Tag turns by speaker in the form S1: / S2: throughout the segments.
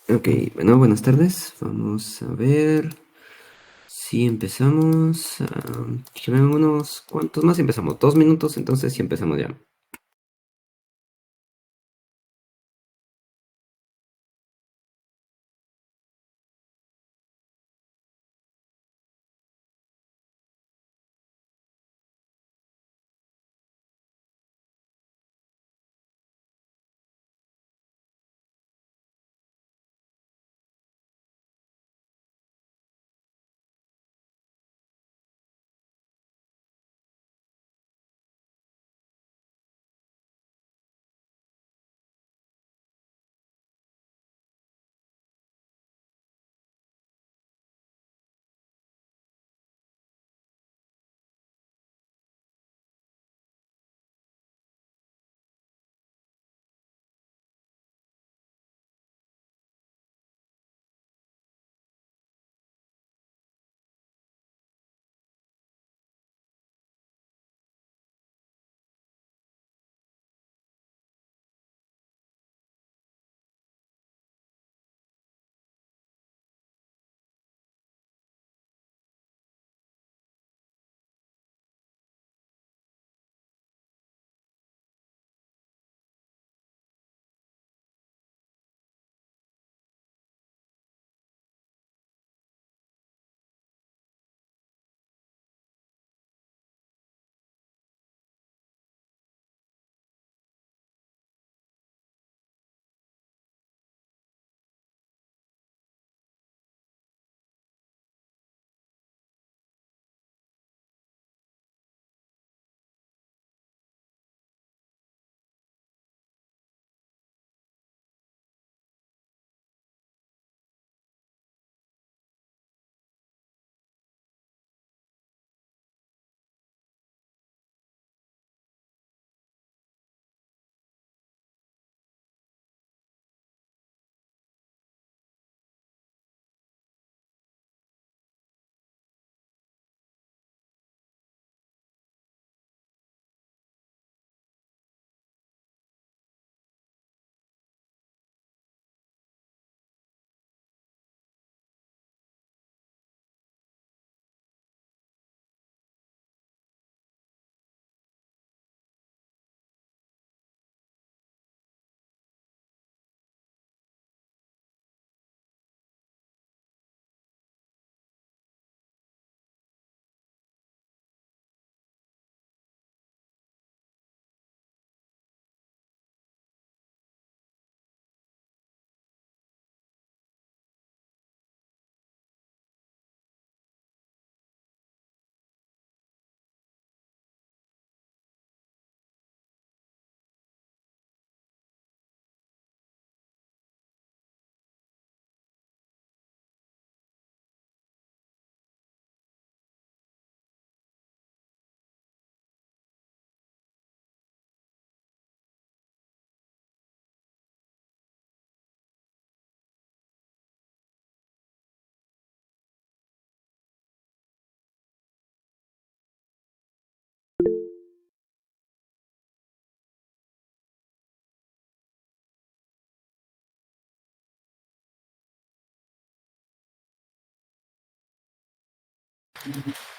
S1: Ok, bueno, buenas tardes. Vamos a ver si empezamos. Que me unos cuantos más y empezamos. 2 minutos, entonces sí empezamos ya.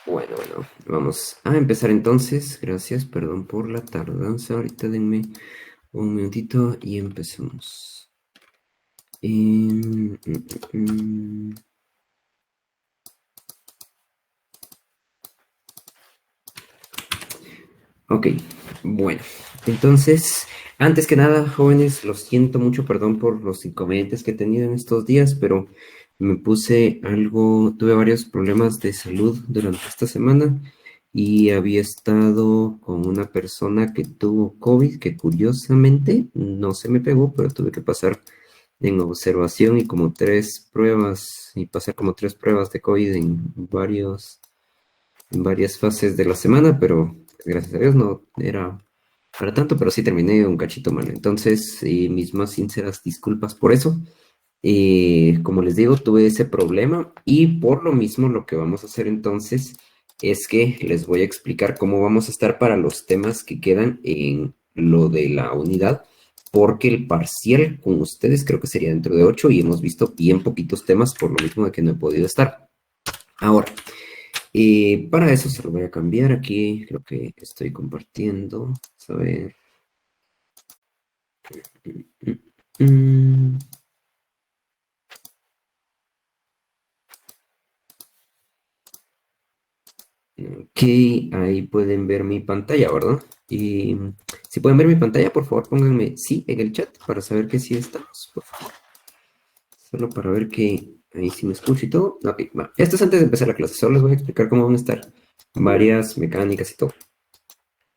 S1: Bueno, vamos a empezar entonces. Gracias, perdón por la tardanza. Ahorita denme un minutito y empezamos. Em, mm, mm, mm. Ok, bueno, entonces, antes que nada, jóvenes, lo siento mucho, perdón por los inconvenientes que he tenido en estos días, pero tuve varios problemas de salud durante esta semana y había estado con una persona que tuvo COVID, que curiosamente no se me pegó, pero tuve que pasar en observación y como tres pruebas, y pasar como tres pruebas de COVID en varias fases de la semana, pero gracias a Dios no era para tanto, pero sí terminé un cachito mal. Entonces, mis más sinceras disculpas por eso. Como les digo, tuve ese problema y por lo mismo lo que vamos a hacer entonces es que les voy a explicar cómo vamos a estar para los temas que quedan en lo de la unidad porque el parcial con ustedes creo que sería dentro de 8 y hemos visto bien poquitos temas por lo mismo de que no he podido estar. Ahora, para eso se lo voy a cambiar aquí, creo que estoy compartiendo. Vamos a ver. Mm, Ok, ahí pueden ver mi pantalla, ¿verdad? Y si pueden ver mi pantalla, por favor, pónganme sí en el chat para saber que sí estamos, por favor. Solo para ver que ahí sí me escucho y todo. Ok, va. Esto es antes de empezar la clase. Solo les voy a explicar cómo van a estar varias mecánicas y todo.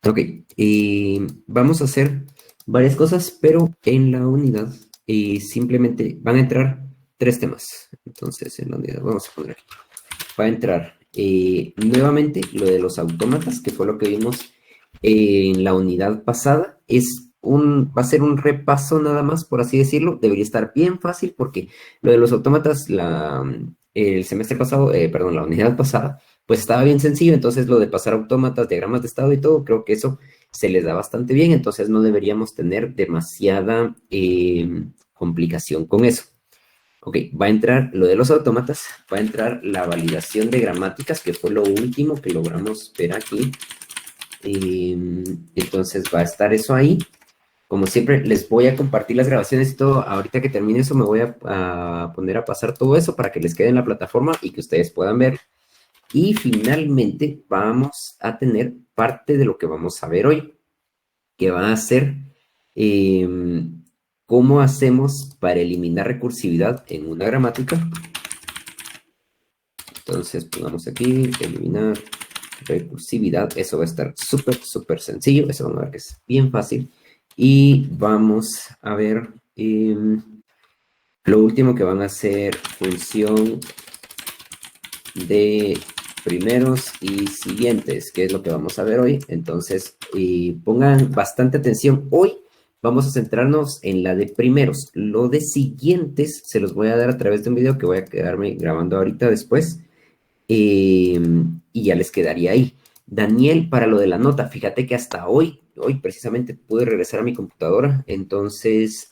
S1: Ok, y vamos a hacer varias cosas, pero en la unidad simplemente van a entrar tres temas. Entonces, en la unidad vamos a poner aquí. Va a entrar nuevamente lo de los autómatas, que fue lo que vimos en la unidad pasada. Va a ser un repaso nada más, por así decirlo. Debería estar bien fácil porque lo de los autómatas, el semestre pasado, perdón, la unidad pasada, pues estaba bien sencillo. Entonces lo de pasar autómatas, diagramas de estado y todo, creo que eso se les da bastante bien. Entonces no deberíamos tener demasiada complicación con eso. Ok, va a entrar lo de los autómatas, va a entrar la validación de gramáticas, que fue lo último que logramos ver aquí. Entonces va a estar eso ahí. Como siempre, les voy a compartir las grabaciones y todo. Ahorita que termine eso, me voy a poner a pasar todo eso para que les quede en la plataforma y que ustedes puedan ver. Y finalmente vamos a tener parte de lo que vamos a ver hoy, que va a ser cómo hacemos para eliminar recursividad en una gramática. Entonces pongamos aquí, eliminar recursividad. Eso va a estar súper, súper sencillo. Eso van a ver que es bien fácil. Y vamos a ver lo último que van a ser función de primeros y siguientes, que es lo que vamos a ver hoy. Entonces, pongan bastante atención. Hoy vamos a centrarnos en la de primeros. Lo de siguientes se los voy a dar a través de un video que voy a quedarme grabando ahorita después. Y ya les quedaría ahí. Daniel, para lo de la nota, fíjate que hasta hoy precisamente pude regresar a mi computadora, entonces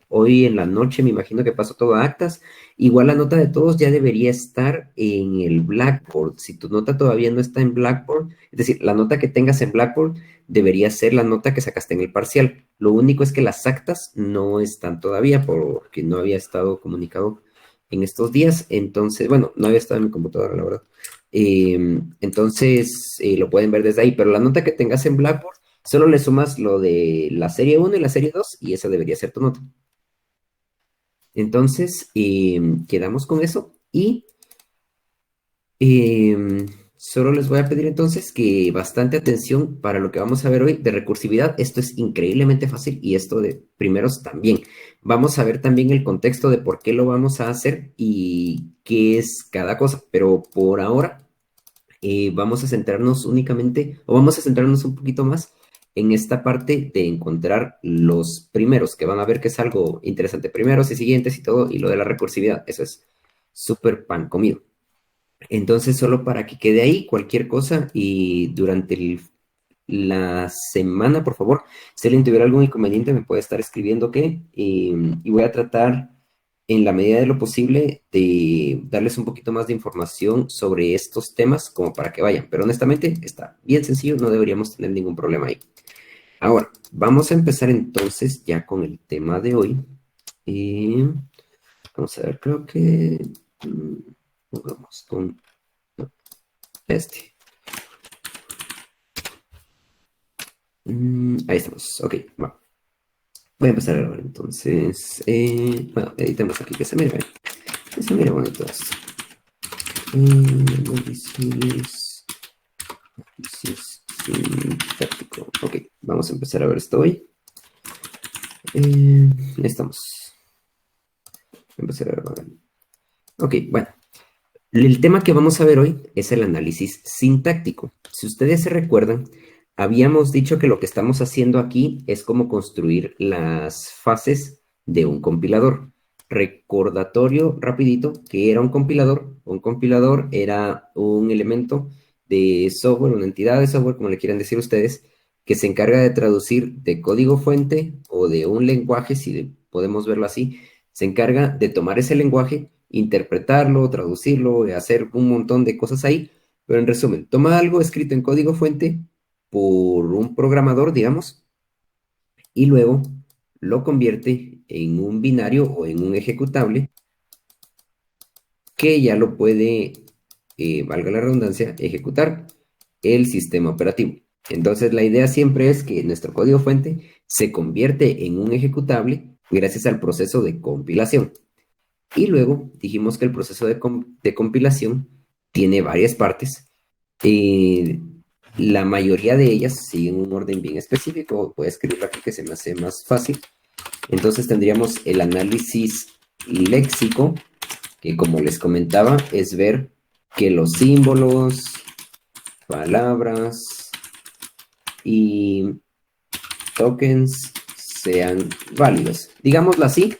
S1: hoy en la noche me imagino que pasó todo a actas. Igual la nota de todos ya debería estar en el Blackboard. Si tu nota todavía no está en Blackboard, es decir, la nota que tengas en Blackboard debería ser la nota que sacaste en el parcial. Lo único es que las actas no están todavía porque no había estado comunicado en estos días. Entonces, bueno, no había estado en mi computadora, la verdad. Entonces, lo pueden ver desde ahí, pero la nota que tengas en Blackboard, solo le sumas lo de la serie 1 y la serie 2 y esa debería ser tu nota. Entonces, quedamos con eso y solo les voy a pedir entonces que bastante atención para lo que vamos a ver hoy de recursividad. Esto es increíblemente fácil y esto de primeros también. Vamos a ver también el contexto de por qué lo vamos a hacer y qué es cada cosa, pero por ahora vamos a centrarnos únicamente, o vamos a centrarnos un poquito más en esta parte de encontrar los primeros, que van a ver que es algo interesante, primeros y siguientes y todo, y lo de la recursividad, eso es súper pan comido. Entonces, solo para que quede ahí cualquier cosa y durante la semana, por favor, si alguien tuviera algún inconveniente, me puede estar escribiendo qué, y voy a tratar en la medida de lo posible de darles un poquito más de información sobre estos temas como para que vayan. Pero honestamente está bien sencillo, no deberíamos tener ningún problema ahí. Ahora, vamos a empezar entonces ya con el tema de hoy. Vamos a ver, creo que vamos con este. Ahí estamos. Ok, va. Voy a empezar a grabar entonces. Bueno, editemos aquí que se mire bien. Que se mire bonito esto. Análisis sintáctico. Ok, vamos a empezar a ver esto hoy. Estamos. Voy a empezar a grabar. Ok, bueno. El tema que vamos a ver hoy es el análisis sintáctico. Si ustedes se recuerdan, habíamos dicho que lo que estamos haciendo aquí es cómo construir las fases de un compilador. Recordatorio rapidito, que era un compilador. Un compilador era un elemento de software, una entidad de software, como le quieran decir ustedes, que se encarga de traducir de código fuente o de un lenguaje, si podemos verlo así, se encarga de tomar ese lenguaje, interpretarlo, traducirlo, hacer un montón de cosas ahí, pero en resumen, toma algo escrito en código fuente por un programador, digamos, y luego lo convierte en un binario o en un ejecutable que ya lo puede, valga la redundancia, ejecutar el sistema operativo. Entonces la idea siempre es que nuestro código fuente se convierte en un ejecutable gracias al proceso de compilación. Y luego dijimos que el proceso de compilación tiene varias partes. La mayoría de ellas siguen un orden bien específico. Voy a escribirlo aquí que se me hace más fácil. Entonces tendríamos el análisis léxico, que como les comentaba, es ver que los símbolos, palabras y tokens sean válidos. Digámoslo así,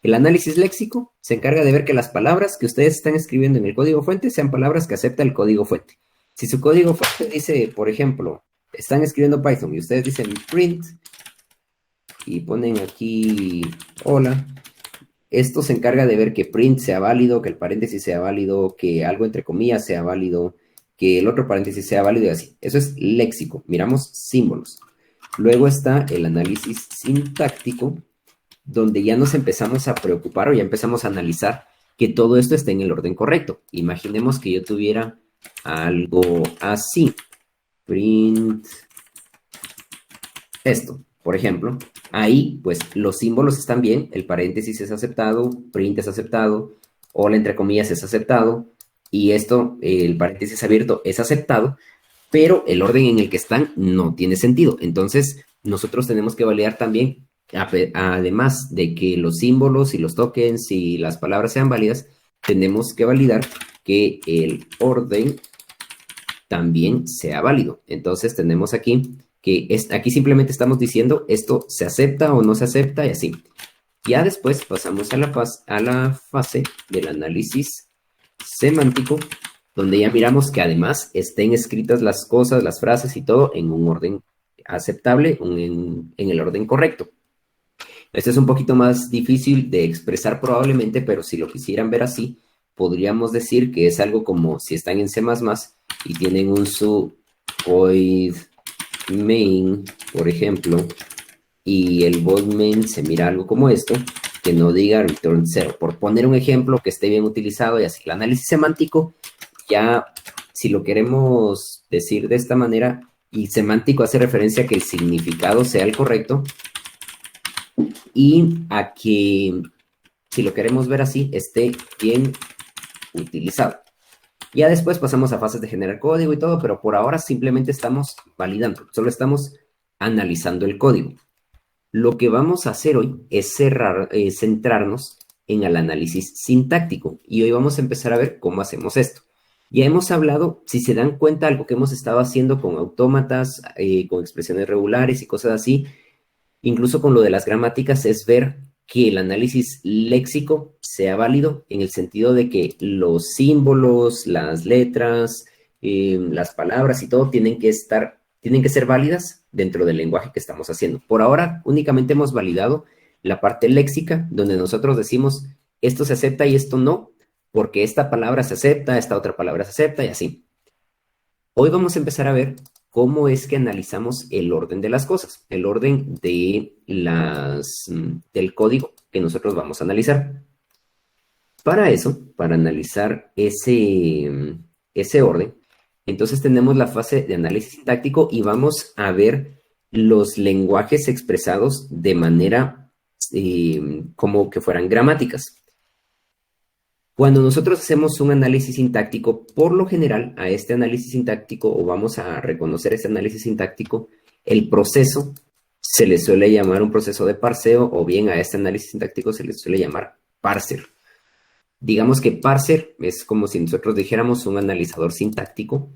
S1: el análisis léxico se encarga de ver que las palabras que ustedes están escribiendo en el código fuente sean palabras que acepta el código fuente. Si su código fuente dice, por ejemplo, están escribiendo Python y ustedes dicen print y ponen aquí hola, esto se encarga de ver que print sea válido, que el paréntesis sea válido, que algo entre comillas sea válido, que el otro paréntesis sea válido y así. Eso es léxico. Miramos símbolos. Luego está el análisis sintáctico, donde ya nos empezamos a preocupar o ya empezamos a analizar que todo esto esté en el orden correcto. Imaginemos que yo tuviera algo así. Print esto, por ejemplo. Ahí, pues, los símbolos están bien, el paréntesis es aceptado, print es aceptado, hola entre comillas es aceptado, y esto, el paréntesis abierto es aceptado, pero el orden en el que están no tiene sentido. Entonces, nosotros tenemos que validar también, además de que los símbolos y los tokens y las palabras sean válidas, tenemos que validar que el orden también sea válido. Entonces, tenemos aquí que aquí simplemente estamos diciendo esto se acepta o no se acepta y así. Ya después pasamos a la fase del análisis semántico, donde ya miramos que además estén escritas las cosas, las frases y todo en un orden aceptable, en el orden correcto. Esto es un poquito más difícil de expresar probablemente, pero si lo quisieran ver así, podríamos decir que es algo como si están en C++ y tienen un void main, por ejemplo, y el void main se mira algo como esto, que no diga return 0, por poner un ejemplo que esté bien utilizado y así. El análisis semántico, ya si lo queremos decir de esta manera, y semántico hace referencia a que el significado sea el correcto, y a que, si lo queremos ver así, esté bien utilizado. Ya después pasamos a fases de generar código y todo, pero por ahora simplemente estamos validando, solo estamos analizando el código. Lo que vamos a hacer hoy es centrarnos en el análisis sintáctico y hoy vamos a empezar a ver cómo hacemos esto. Ya hemos hablado, si se dan cuenta, algo que hemos estado haciendo con autómatas, con expresiones regulares y cosas así, incluso con lo de las gramáticas, es ver que el análisis léxico sea válido en el sentido de que los símbolos, las letras, las palabras y todo tienen que ser válidas dentro del lenguaje que estamos haciendo. Por ahora, únicamente hemos validado la parte léxica, donde nosotros decimos esto se acepta y esto no, porque esta palabra se acepta, esta otra palabra se acepta y así. Hoy vamos a empezar a ver cómo es que analizamos el orden de las cosas, el orden de del código que nosotros vamos a analizar. Para eso, para analizar ese orden, entonces tenemos la fase de análisis sintáctico y vamos a ver los lenguajes expresados de manera como que fueran gramáticas. Cuando nosotros hacemos un análisis sintáctico, por lo general a este análisis sintáctico, o vamos a reconocer este análisis sintáctico, el proceso se le suele llamar un proceso de parseo, o bien a este análisis sintáctico se le suele llamar parser. Digamos que parser es como si nosotros dijéramos un analizador sintáctico,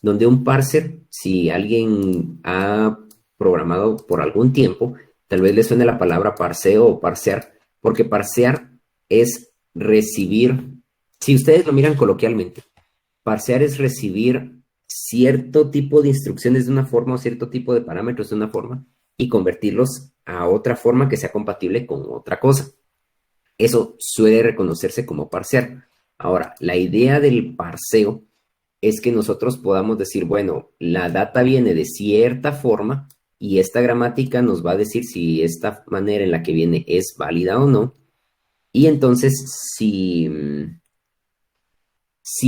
S1: donde un parser, si alguien ha programado por algún tiempo, tal vez le suene la palabra parseo o parsear, porque parsear es recibir, si ustedes lo miran coloquialmente, parsear es recibir cierto tipo de instrucciones de una forma o cierto tipo de parámetros de una forma y convertirlos a otra forma que sea compatible con otra cosa. Eso suele reconocerse como parsear. Ahora, la idea del parseo es que nosotros podamos decir, bueno, la data viene de cierta forma y esta gramática nos va a decir si esta manera en la que viene es válida o no. Y entonces, si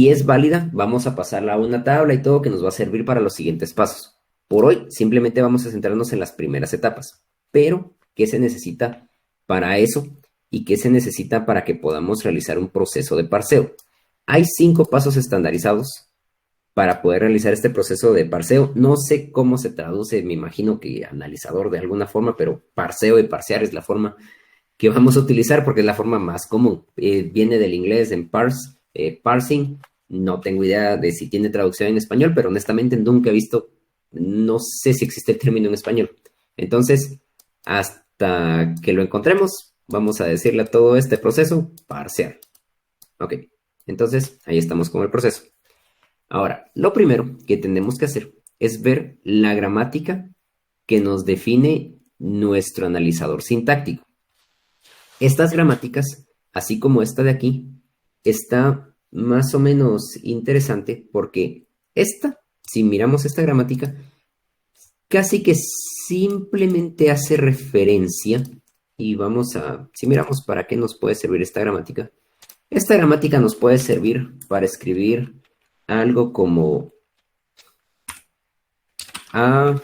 S1: es válida, vamos a pasarla a una tabla y todo que nos va a servir para los siguientes pasos. Por hoy, simplemente vamos a centrarnos en las primeras etapas. Pero, ¿qué se necesita para eso? ¿Y qué se necesita para que podamos realizar un proceso de parseo? Hay 5 pasos estandarizados para poder realizar este proceso de parseo. No sé cómo se traduce, me imagino que analizador de alguna forma, pero parseo y parsear es la forma que vamos a utilizar porque es la forma más común. Viene del inglés en parse, parsing. No tengo idea de si tiene traducción en español, pero honestamente nunca he visto, no sé si existe el término en español. Entonces, hasta que lo encontremos, vamos a decirle a todo este proceso parsear. Ok, entonces ahí estamos con el proceso. Ahora, lo primero que tenemos que hacer es ver la gramática que nos define nuestro analizador sintáctico. Estas gramáticas, así como esta de aquí, está más o menos interesante porque si miramos esta gramática, casi que simplemente hace referencia, y si miramos para qué nos puede servir esta gramática nos puede servir para escribir algo como A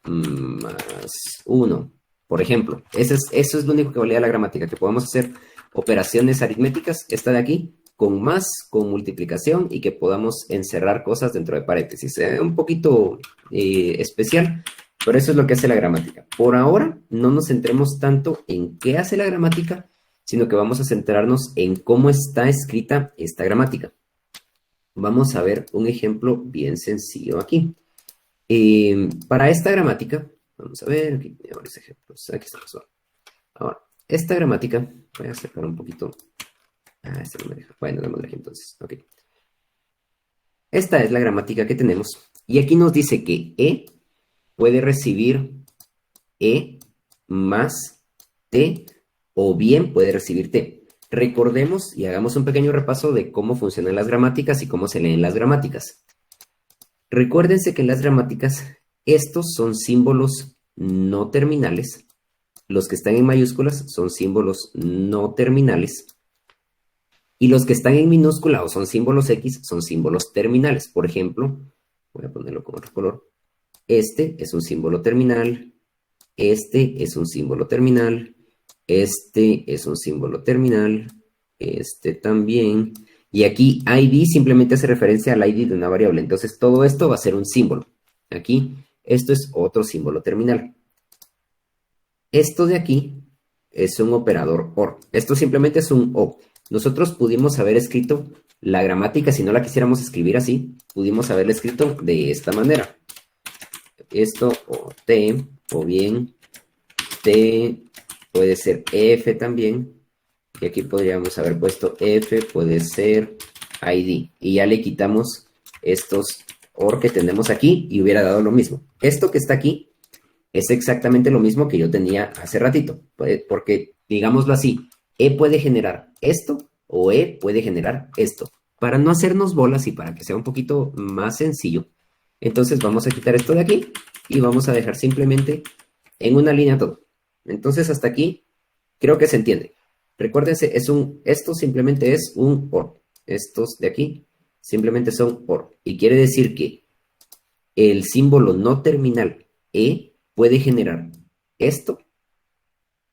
S1: más 1, por ejemplo. Eso es lo único que valía la gramática, que podamos hacer operaciones aritméticas, esta de aquí, con más, con multiplicación y que podamos encerrar cosas dentro de paréntesis. Un poquito especial, pero eso es lo que hace la gramática. Por ahora, no nos centremos tanto en qué hace la gramática, sino que vamos a centrarnos en cómo está escrita esta gramática. Vamos a ver un ejemplo bien sencillo aquí. Para esta gramática, vamos a ver, aquí tengo varios ejemplos. Aquí está. Ahora, esta gramática, voy a acercar un poquito. Esta no me deja. Bueno, démosle aquí entonces. Ok. Esta es la gramática que tenemos. Y aquí nos dice que E puede recibir E más T o bien puede recibir T. Recordemos y hagamos un pequeño repaso de cómo funcionan las gramáticas y cómo se leen las gramáticas. Recuérdense que en las gramáticas estos son símbolos no terminales. Los que están en mayúsculas son símbolos no terminales. Y los que están en minúscula o son símbolos X son símbolos terminales. Por ejemplo, voy a ponerlo con otro color. Este es un símbolo terminal. Este es un símbolo terminal. Este es un símbolo terminal. Este también. Y aquí ID simplemente hace referencia al ID de una variable. Entonces todo esto va a ser un símbolo. Aquí, esto es otro símbolo terminal. Esto de aquí es un operador OR. Esto simplemente es un O. Nosotros pudimos haber escrito la gramática, si no la quisiéramos escribir así, pudimos haberla escrito de esta manera. Esto o T, o bien T, puede ser F también. Y aquí podríamos haber puesto F, puede ser ID. Y ya le quitamos estos OR que tenemos aquí y hubiera dado lo mismo. Esto que está aquí es exactamente lo mismo que yo tenía hace ratito. Porque, digámoslo así, E puede generar esto o E puede generar esto. Para no hacernos bolas y para que sea un poquito más sencillo, entonces vamos a quitar esto de aquí y vamos a dejar simplemente en una línea todo. Entonces hasta aquí creo que se entiende. Recuérdense, esto simplemente es un OR. Estos de aquí simplemente son OR. Y quiere decir que el símbolo no terminal E puede generar esto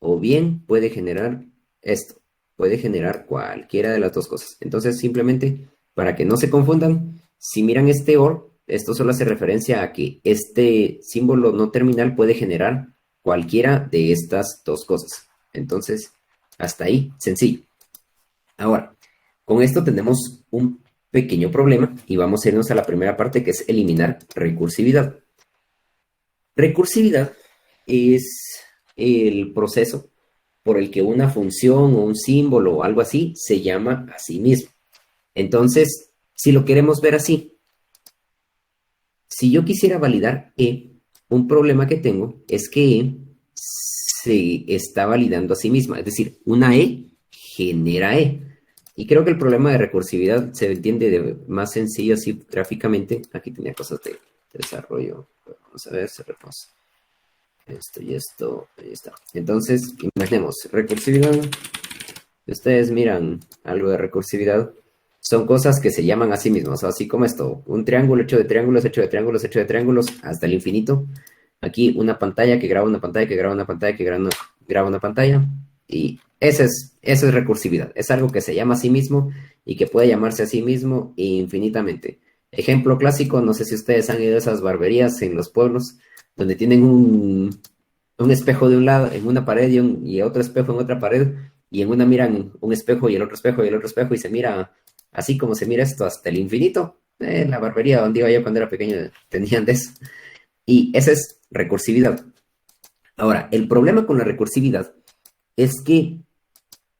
S1: o bien puede generar esto. Puede generar cualquiera de las dos cosas. Entonces, simplemente, para que no se confundan, si miran este OR, esto solo hace referencia a que este símbolo no terminal puede generar cualquiera de estas dos cosas. Entonces, hasta ahí, sencillo. Ahora, con esto tenemos un pequeño problema y vamos a irnos a la primera parte, que es eliminar recursividad. Recursividad es el proceso por el que una función o un símbolo o algo así se llama a sí mismo. Entonces, si lo queremos ver así, Si yo quisiera validar E, un problema que tengo es que E se está validando a sí misma. Es decir, una E genera E. Y creo que el problema de recursividad se entiende más sencillo así gráficamente. Aquí tenía cosas de desarrollo. Vamos a ver, cerremos esto y esto. Ahí está. Entonces, imaginemos, recursividad. Si ustedes miran algo de recursividad, son cosas que se llaman a sí mismas, así como esto, un triángulo hecho de triángulos, hecho de triángulos, hecho de triángulos, hasta el infinito. Aquí una pantalla que graba una pantalla, que graba una pantalla, que graba una pantalla. Y eso es recursividad. Es algo que se llama a sí mismo y que puede llamarse a sí mismo infinitamente. Ejemplo clásico, no sé si ustedes han ido a esas barberías en los pueblos, donde tienen un espejo de un lado en una pared y otro espejo en otra pared, y en una miran un espejo y el otro espejo y el otro espejo, y se mira así como se mira esto hasta el infinito. La barbería donde iba yo cuando era pequeño tenían de eso. Y esa es recursividad. Ahora, el problema con la recursividad es que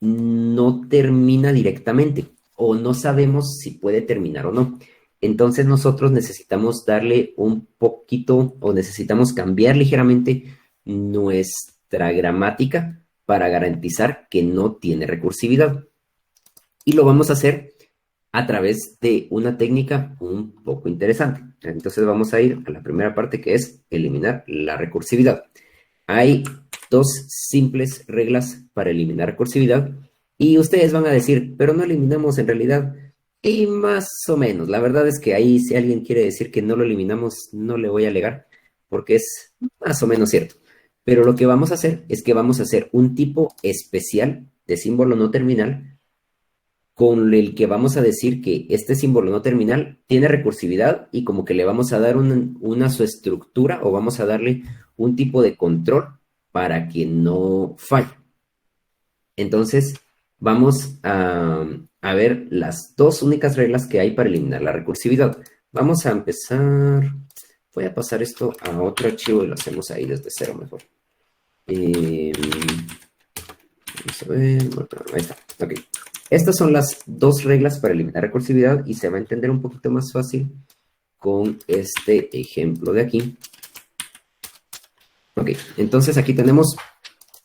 S1: no termina directamente o no sabemos si puede terminar o no. Entonces nosotros necesitamos darle un poquito o necesitamos cambiar ligeramente nuestra gramática para garantizar que no tiene recursividad. Y lo vamos a hacer a través de una técnica un poco interesante. Entonces vamos a ir a la primera parte, que es eliminar la recursividad. Hay dos simples reglas para eliminar recursividad y ustedes van a decir, pero no eliminamos en realidad. Y más o menos, la verdad es que ahí si alguien quiere decir que no lo eliminamos, no le voy a alegar, porque es más o menos cierto. Pero lo que vamos a hacer es que vamos a hacer un tipo especial de símbolo no terminal con el que vamos a decir que este símbolo no terminal tiene recursividad y como que le vamos a dar una su estructura o vamos a darle un tipo de control para que no falle. Entonces, vamos a ver las dos únicas reglas que hay para eliminar la recursividad. Vamos a empezar, voy a pasar esto a otro archivo y lo hacemos ahí desde cero mejor. Vamos a ver, ahí está, ok. Estas son las dos reglas para eliminar recursividad y se va a entender un poquito más fácil con este ejemplo de aquí. Ok, entonces aquí tenemos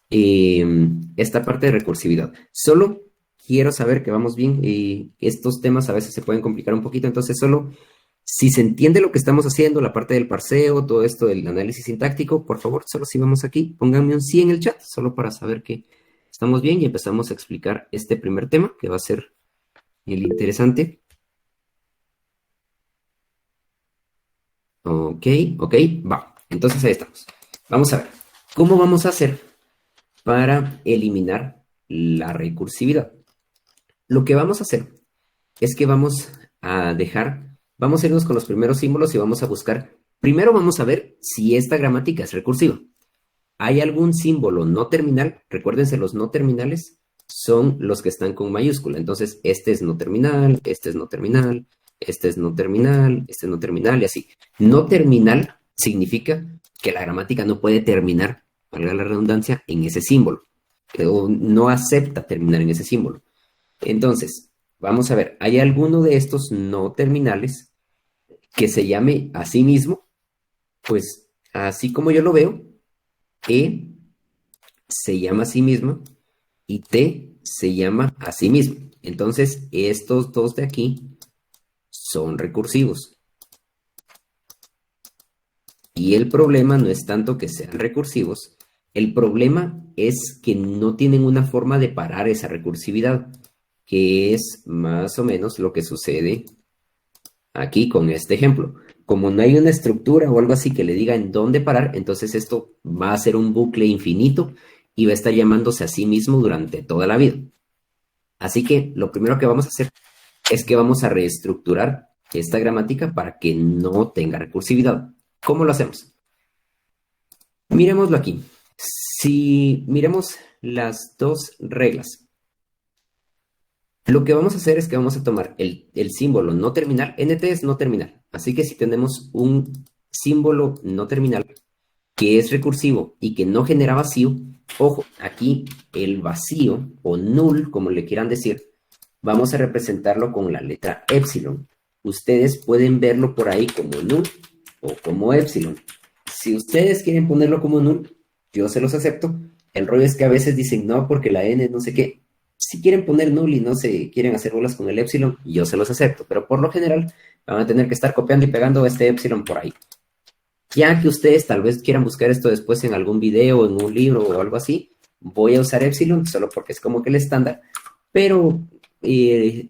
S1: esta parte de recursividad. Solo quiero saber que vamos bien y estos temas a veces se pueden complicar un poquito, entonces solo si se entiende lo que estamos haciendo, la parte del parseo, todo esto del análisis sintáctico, por favor, solo si vamos aquí, pónganme un sí en el chat, solo para saber que estamos bien y empezamos a explicar este primer tema, que va a ser el interesante. Ok, va. Entonces ahí estamos. Vamos a ver, ¿cómo vamos a hacer para eliminar la recursividad? Lo que vamos a hacer es que vamos a irnos con los primeros símbolos y vamos a buscar, primero vamos a ver si esta gramática es recursiva. ¿Hay algún símbolo no terminal? Recuérdense, los no terminales son los que están con mayúscula. Entonces, este es no terminal, este es no terminal, este es no terminal, este es no terminal y así. No terminal significa que la gramática no puede terminar, valga la redundancia, en ese símbolo. O no acepta terminar en ese símbolo. Entonces, vamos a ver, ¿hay alguno de estos no terminales que se llame a sí mismo? Pues, así como yo lo veo, E se llama a sí misma y T se llama a sí mismo. Entonces, estos dos de aquí son recursivos. Y el problema no es tanto que sean recursivos, el problema es que no tienen una forma de parar esa recursividad, que es más o menos lo que sucede aquí con este ejemplo. Como no hay una estructura o algo así que le diga en dónde parar, entonces esto va a ser un bucle infinito y va a estar llamándose a sí mismo durante toda la vida. Así que lo primero que vamos a hacer es que vamos a reestructurar esta gramática para que no tenga recursividad. ¿Cómo lo hacemos? Miremoslo aquí. Si miremos las dos reglas, lo que vamos a hacer es que vamos a tomar el símbolo no terminal. NT es no terminal. Así que si tenemos un símbolo no terminal que es recursivo y que no genera vacío, ojo, aquí el vacío o null, como le quieran decir, vamos a representarlo con la letra epsilon. Ustedes pueden verlo por ahí como null o como epsilon. Si ustedes quieren ponerlo como null, yo se los acepto. El rollo es que a veces dicen no porque la n no sé qué. Si quieren poner null y no se quieren hacer bolas con el epsilon, yo se los acepto. Pero por lo general van a tener que estar copiando y pegando este epsilon por ahí. Ya que ustedes tal vez quieran buscar esto después en algún video, en un libro o algo así, voy a usar epsilon solo porque es como que el estándar. Pero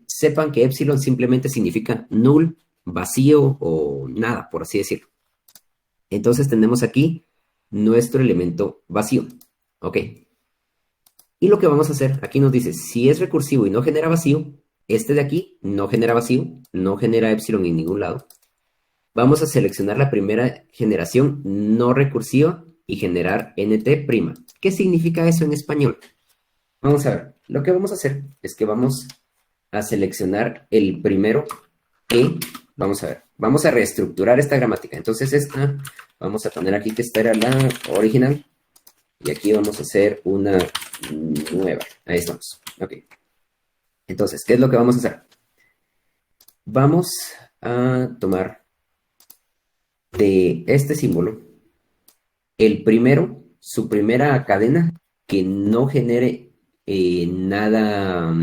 S1: sepan que epsilon simplemente significa null, vacío o nada, por así decirlo. Entonces tenemos aquí nuestro elemento vacío. Ok. Y lo que vamos a hacer, aquí nos dice, si es recursivo y no genera vacío, este de aquí no genera vacío, no genera epsilon en ningún lado. Vamos a seleccionar la primera generación no recursiva y generar nt'. ¿Qué significa eso en español? Vamos a ver, lo que vamos a hacer es que vamos a seleccionar el primero que, vamos a ver, vamos a reestructurar esta gramática. Entonces esta, vamos a poner aquí que esta era la original y aquí vamos a hacer una nueva. Ahí estamos. Ok. Entonces, ¿qué es lo que vamos a hacer? Vamos a tomar de este símbolo el primero, su primera cadena que no genere nada,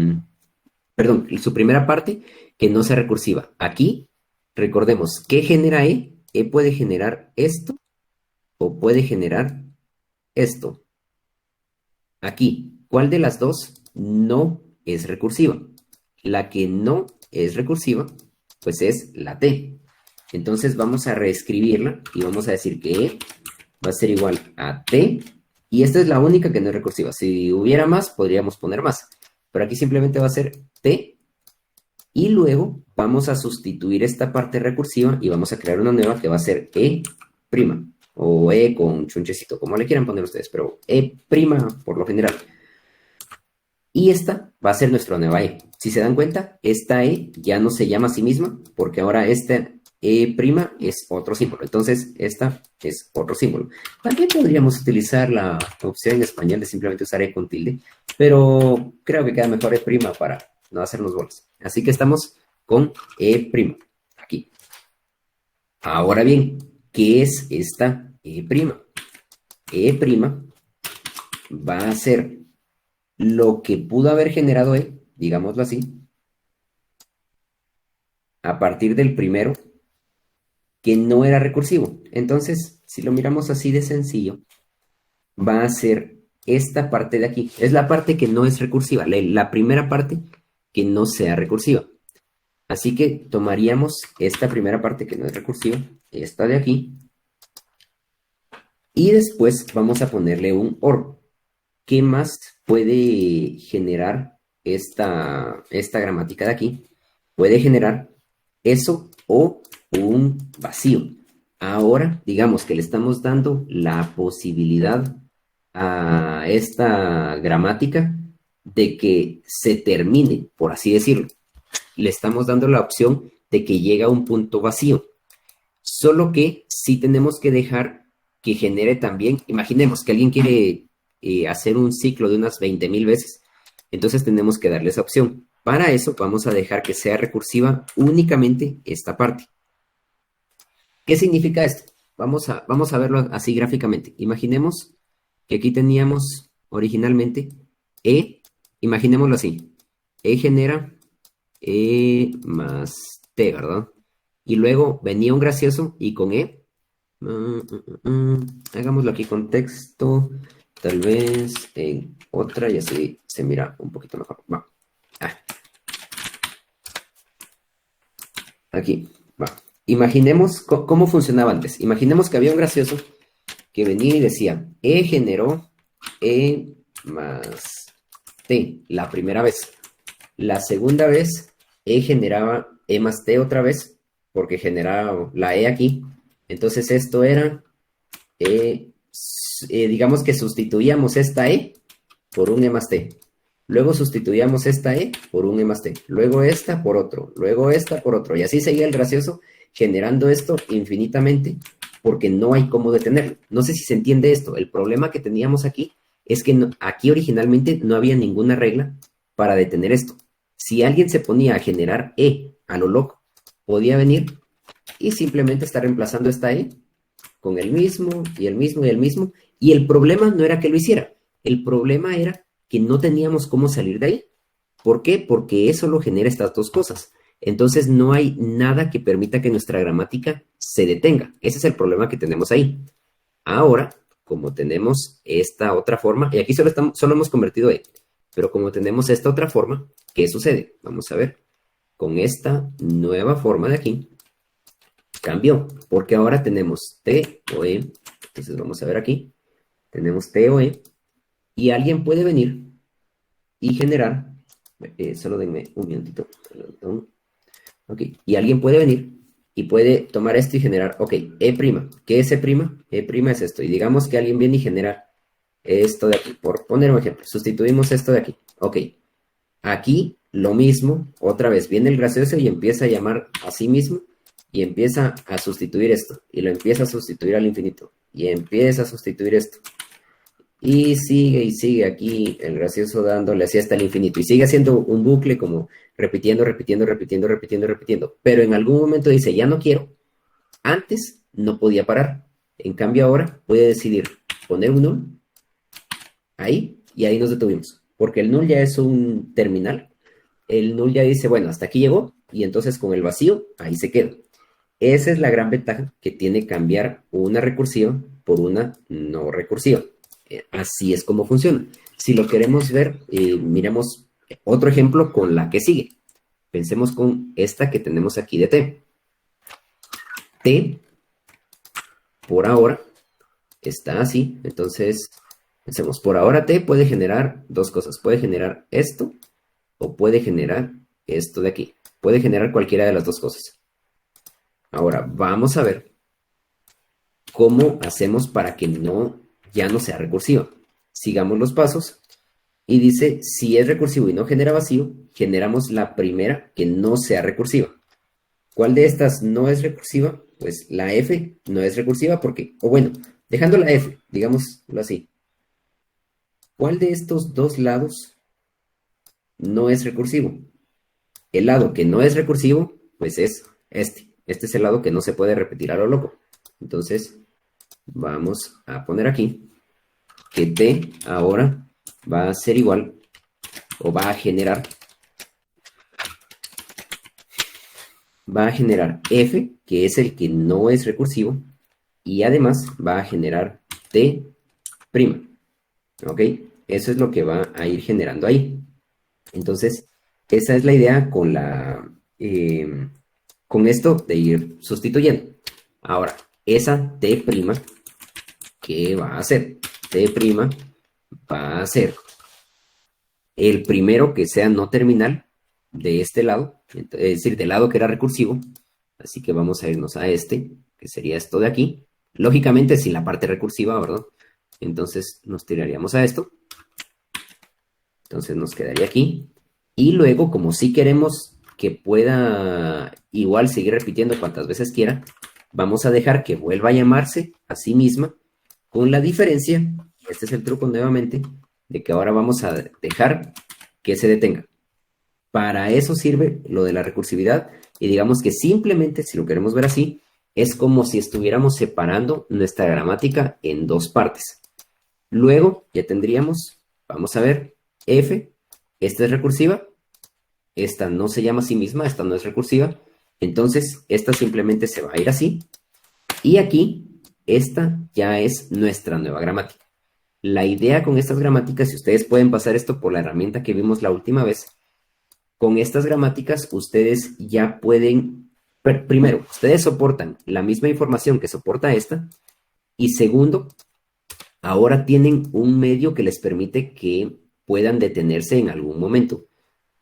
S1: perdón, su primera parte que no sea recursiva. Aquí, recordemos, ¿qué genera E? E puede generar esto o puede generar esto. Aquí, ¿cuál de las dos no es recursiva? La que no es recursiva, pues es la T. Entonces vamos a reescribirla y vamos a decir que E va a ser igual a T. Y esta es la única que no es recursiva. Si hubiera más, podríamos poner más. Pero aquí simplemente va a ser T. Y luego vamos a sustituir esta parte recursiva y vamos a crear una nueva que va a ser E'. O E con chunchecito, como le quieran poner ustedes, pero E' por lo general. Y esta va a ser nuestra nueva E. Si se dan cuenta, esta E ya no se llama a sí misma, porque ahora esta E' es otro símbolo. Entonces, esta es otro símbolo. También podríamos utilizar la opción en español de simplemente usar E con tilde, pero creo que queda mejor E' para no hacernos bolas. Así que estamos con E', aquí. Ahora bien, ¿qué es esta E'? E' va a ser lo que pudo haber generado E, digámoslo así, a partir del primero, que no era recursivo. Entonces, si lo miramos así de sencillo, va a ser esta parte de aquí. Es la parte que no es recursiva, la primera parte que no sea recursiva. Así que tomaríamos esta primera parte que no es recursiva, esta de aquí, y después vamos a ponerle un OR. ¿Qué más puede generar esta gramática de aquí? Puede generar eso o un vacío. Ahora, digamos que le estamos dando la posibilidad a esta gramática de que se termine, por así decirlo. Le estamos dando la opción de que llegue a un punto vacío. Solo que sí tenemos que dejar que genere también, imaginemos que alguien quiere hacer un ciclo de unas 20,000 veces, entonces tenemos que darle esa opción. Para eso vamos a dejar que sea recursiva únicamente esta parte. ¿Qué significa esto? Vamos a verlo así gráficamente. Imaginemos que aquí teníamos originalmente E, imaginémoslo así. E genera E más T, ¿verdad? Y luego venía un gracioso y con E, hagámoslo aquí con texto, tal vez en otra y así se mira un poquito mejor. Va. Aquí, va. Imaginemos cómo funcionaba antes. Imaginemos que había un gracioso que venía y decía, E generó E más T la primera vez. La segunda vez, E generaba E más T otra vez, porque generaba la E aquí. Entonces esto era, digamos que sustituíamos esta E por un E más T. Luego sustituíamos esta E por un E más T. Luego esta por otro. Luego esta por otro. Y así seguía el gracioso generando esto infinitamente porque no hay cómo detenerlo. No sé si se entiende esto. El problema que teníamos aquí es que aquí originalmente no había ninguna regla para detener esto. Si alguien se ponía a generar E a lo loco, podía venir y simplemente está reemplazando esta E con el mismo y el mismo y el mismo. Y el problema no era que lo hiciera, el problema era que no teníamos cómo salir de ahí. ¿Por qué? Porque eso lo genera estas dos cosas. Entonces no hay nada que permita que nuestra gramática se detenga. Ese es el problema que tenemos ahí. Ahora, como tenemos esta otra forma, y aquí solo hemos convertido E, pero como tenemos esta otra forma, ¿qué sucede? Vamos a ver. Con esta nueva forma de aquí, cambió, porque ahora tenemos T o E. Entonces vamos a ver aquí. Tenemos T o E, y alguien puede venir y generar, solo denme un minutito, perdón. Ok, y alguien puede venir y puede tomar esto y generar, ok, E'. ¿Qué es E'? E' es esto. Y digamos que alguien viene y genera esto de aquí. Por poner un ejemplo, sustituimos esto de aquí. Ok, aquí lo mismo, otra vez viene el gracioso y empieza a llamar a sí mismo y empieza a sustituir esto. Y lo empieza a sustituir al infinito. Y empieza a sustituir esto. Y sigue aquí el gracioso dándole así hasta el infinito. Y sigue haciendo un bucle como repitiendo, repitiendo, repitiendo, repitiendo, repitiendo. Pero en algún momento dice, ya no quiero. Antes no podía parar. En cambio ahora puede decidir poner un null ahí y ahí nos detuvimos. Porque el null ya es un terminal. El null ya dice, bueno, hasta aquí llegó. Y entonces con el vacío, ahí se queda. Esa es la gran ventaja que tiene cambiar una recursiva por una no recursiva. Así es como funciona. Si lo queremos ver, miremos otro ejemplo con la que sigue. Pensemos con esta que tenemos aquí de T. T, por ahora, está así. Entonces, pensemos, por ahora T puede generar dos cosas. Puede generar esto o puede generar esto de aquí. Puede generar cualquiera de las dos cosas. Ahora, vamos a ver cómo hacemos para que ya no sea recursiva. Sigamos los pasos. Y dice, si es recursivo y no genera vacío, generamos la primera que no sea recursiva. ¿Cuál de estas no es recursiva? Pues la F no es recursiva porque, o bueno, dejando la F, digámoslo así. ¿Cuál de estos dos lados no es recursivo? El lado que no es recursivo, pues es este. Este es el lado que no se puede repetir a lo loco. Entonces, vamos a poner aquí que T ahora va a ser igual o va a generar F, que es el que no es recursivo, y además va a generar T'. ¿Ok? Eso es lo que va a ir generando ahí. Entonces, esa es la idea con esto de ir sustituyendo. Ahora, esa T', ¿qué va a hacer? T' va a ser el primero que sea no terminal de este lado, es decir, del lado que era recursivo. Así que vamos a irnos a este, que sería esto de aquí. Lógicamente sin la parte recursiva, ¿verdad? Entonces nos tiraríamos a esto. Entonces nos quedaría aquí. Y luego, como si queremos que pueda igual seguir repitiendo cuantas veces quiera, vamos a dejar que vuelva a llamarse a sí misma, con la diferencia, este es el truco nuevamente, de que ahora vamos a dejar que se detenga. Para eso sirve lo de la recursividad, y digamos que simplemente, si lo queremos ver así, es como si estuviéramos separando nuestra gramática en dos partes. Luego ya tendríamos, vamos a ver, F, esta es recursiva, esta no se llama a sí misma, esta no es recursiva, entonces esta simplemente se va a ir así, y aquí, esta ya es nuestra nueva gramática. La idea con estas gramáticas, si ustedes pueden pasar esto por la herramienta que vimos la última vez, con estas gramáticas ustedes ya pueden, primero, ustedes soportan la misma información que soporta esta, y segundo, ahora tienen un medio que les permite que puedan detenerse en algún momento.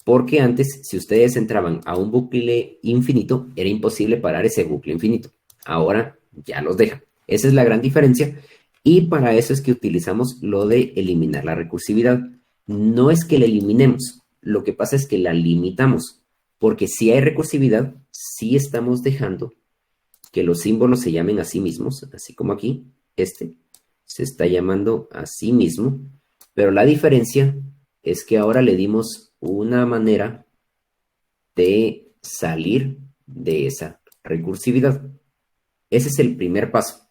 S1: Porque antes, si ustedes entraban a un bucle infinito, era imposible parar ese bucle infinito. Ahora ya los deja. Esa es la gran diferencia. Y para eso es que utilizamos lo de eliminar la recursividad. No es que la eliminemos, lo que pasa es que la limitamos. Porque si hay recursividad, sí estamos dejando que los símbolos se llamen a sí mismos, así como aquí, este se está llamando a sí mismo, pero la diferencia es que ahora le dimos una manera de salir de esa recursividad. Ese es el primer paso.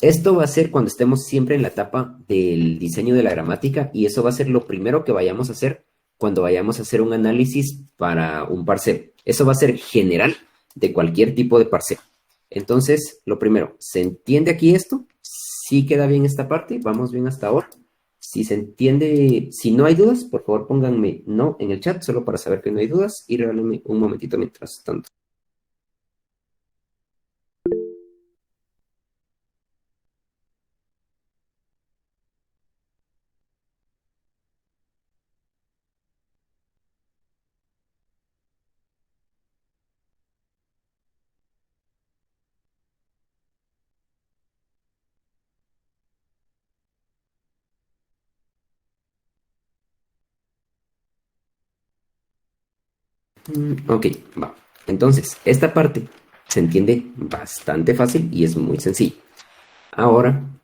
S1: Esto va a ser cuando estemos siempre en la etapa del diseño de la gramática y eso va a ser lo primero que vayamos a hacer cuando vayamos a hacer un análisis para un parcel. Eso va a ser general de cualquier tipo de parcel. Entonces, lo primero, ¿se entiende aquí esto? ¿Sí queda bien esta parte? ¿Vamos bien hasta ahora? Si se entiende, si no hay dudas, por favor pónganme no en el chat, solo para saber que no hay dudas y regálenme un momentito mientras tanto. Ok, va. Entonces, esta parte se entiende bastante fácil y es muy sencillo. Ahora,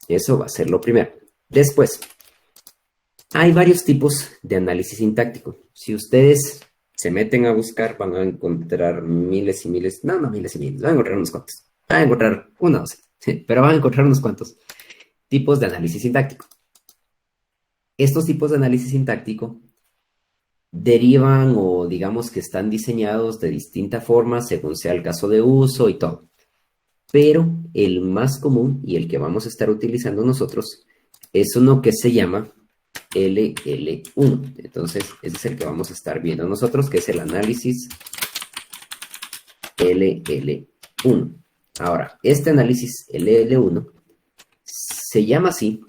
S1: eso va a ser lo primero. Después, hay varios tipos de análisis sintáctico. Si ustedes se meten a buscar, van a encontrar miles y miles, no miles y miles, van a encontrar unos cuantos. Van a encontrar una docena, pero van a encontrar unos cuantos tipos de análisis sintáctico. Estos tipos de análisis sintáctico derivan o digamos que están diseñados de distinta forma según sea el caso de uso y todo. Pero el más común y el que vamos a estar utilizando nosotros es uno que se llama LL1. Entonces, ese es el que vamos a estar viendo nosotros, que es el análisis LL1. Ahora, este análisis LL1 se llama así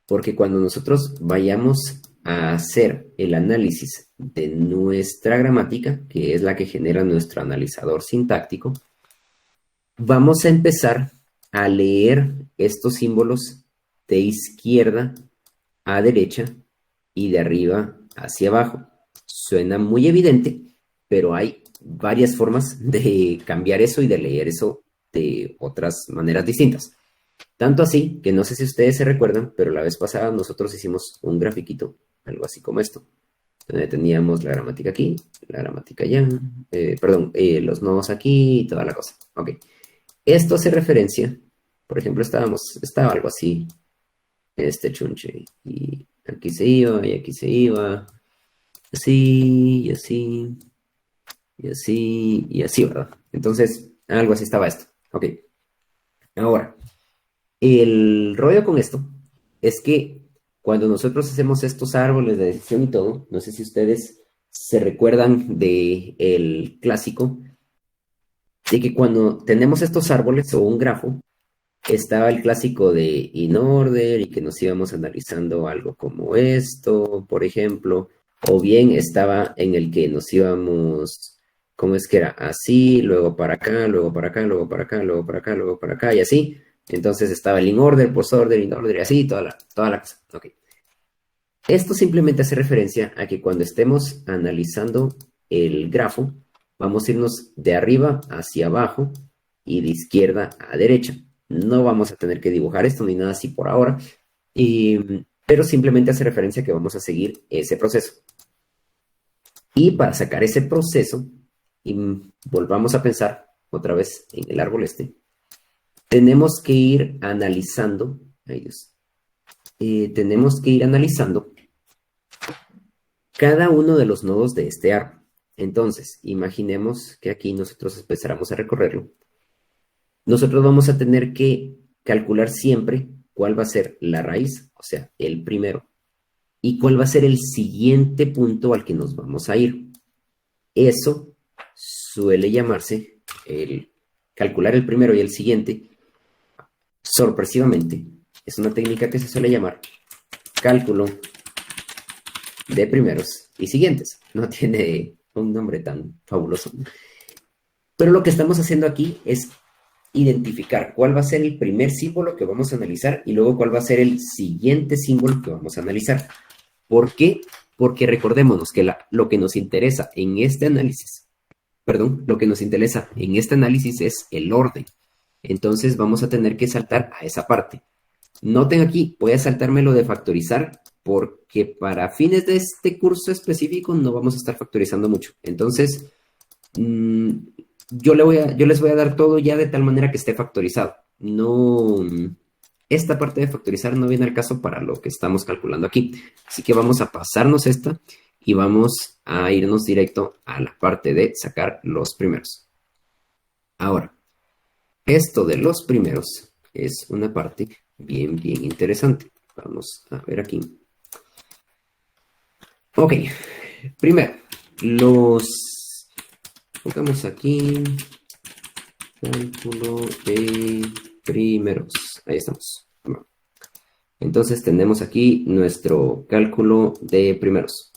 S1: porque cuando nosotros vayamos a hacer el análisis de nuestra gramática, que es la que genera nuestro analizador sintáctico, vamos a empezar a leer estos símbolos de izquierda a derecha y de arriba hacia abajo. Suena muy evidente, pero hay varias formas de cambiar eso y de leer eso de otras maneras distintas. Tanto así que no sé si ustedes se recuerdan, pero la vez pasada nosotros hicimos un grafiquito, algo así como esto, donde teníamos la gramática aquí, la gramática allá, los nodos aquí y toda la cosa. Ok. Esto hace referencia, por ejemplo, estaba algo así, este chunche, y aquí se iba, y aquí se iba, así, y así, y así, y así, ¿verdad? Entonces, algo así estaba esto. Ok. Ahora, el rollo con esto es que cuando nosotros hacemos estos árboles de decisión y todo, no sé si ustedes se recuerdan de el clásico, de que cuando tenemos estos árboles o un grafo, estaba el clásico de in order y que nos íbamos analizando algo como esto, por ejemplo, o bien estaba en el que nos íbamos, ¿cómo es que era? Así, luego para acá, luego para acá, luego para acá, luego para acá, luego para acá y así. Entonces estaba el in order, post order, in order y así, toda la cosa. Ok. Esto simplemente hace referencia a que cuando estemos analizando el grafo, vamos a irnos de arriba hacia abajo y de izquierda a derecha. No vamos a tener que dibujar esto ni nada así por ahora, pero simplemente hace referencia a que vamos a seguir ese proceso. Y para sacar ese proceso, y volvamos a pensar otra vez en el árbol este, tenemos que ir analizando, tenemos que ir analizando cada uno de los nodos de este árbol. Entonces, imaginemos que aquí nosotros empezáramos a recorrerlo. Nosotros vamos a tener que calcular siempre cuál va a ser la raíz, o sea, el primero, y cuál va a ser el siguiente punto al que nos vamos a ir. Eso suele llamarse el calcular el primero y el siguiente. Sorpresivamente, es una técnica que se suele llamar cálculo de primeros y siguientes. No tiene un nombre tan fabuloso. Pero lo que estamos haciendo aquí es identificar cuál va a ser el primer símbolo que vamos a analizar y luego cuál va a ser el siguiente símbolo que vamos a analizar. ¿Por qué? Porque recordémonos que lo que nos interesa en este análisis, lo que nos interesa en este análisis es el orden. Entonces vamos a tener que saltar a esa parte. Noten aquí, voy a saltármelo de factorizar porque para fines de este curso específico no vamos a estar factorizando mucho. Entonces, yo les voy a dar todo ya de tal manera que esté factorizado. No, esta parte de factorizar no viene al caso para lo que estamos calculando aquí. Así que vamos a pasarnos esta y vamos a irnos directo a la parte de sacar los primeros. Ahora, esto de los primeros es una parte bien interesante. Vamos a ver aquí. Ok, primero, pongamos aquí, cálculo de primeros. Ahí estamos. Entonces tenemos aquí nuestro cálculo de primeros.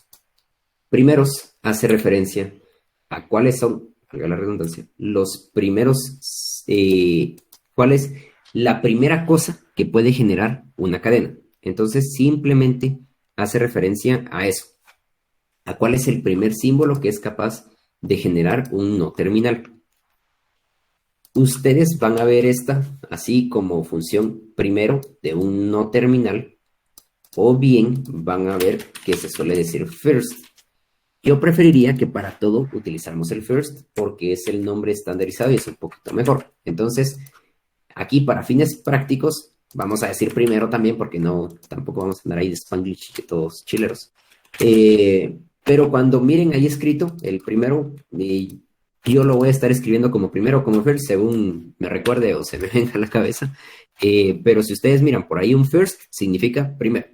S1: Primeros hace referencia a cuáles son, valga la redundancia, los primeros, cuál es la primera cosa que puede generar una cadena. Entonces simplemente hace referencia a eso, a cuál es el primer símbolo que es capaz de generar un no terminal. Ustedes van a ver esta así como función primero de un no terminal, o bien van a ver que se suele decir first. Yo preferiría que para todo utilizáramos el first porque es el nombre estandarizado y es un poquito mejor. Entonces, aquí para fines prácticos vamos a decir primero también porque tampoco vamos a andar ahí de Spanglish que todos chileros. Pero cuando miren ahí escrito el primero, yo lo voy a estar escribiendo como primero o como first según me recuerde o se me venga a la cabeza. Pero si ustedes miran por ahí un first significa primero.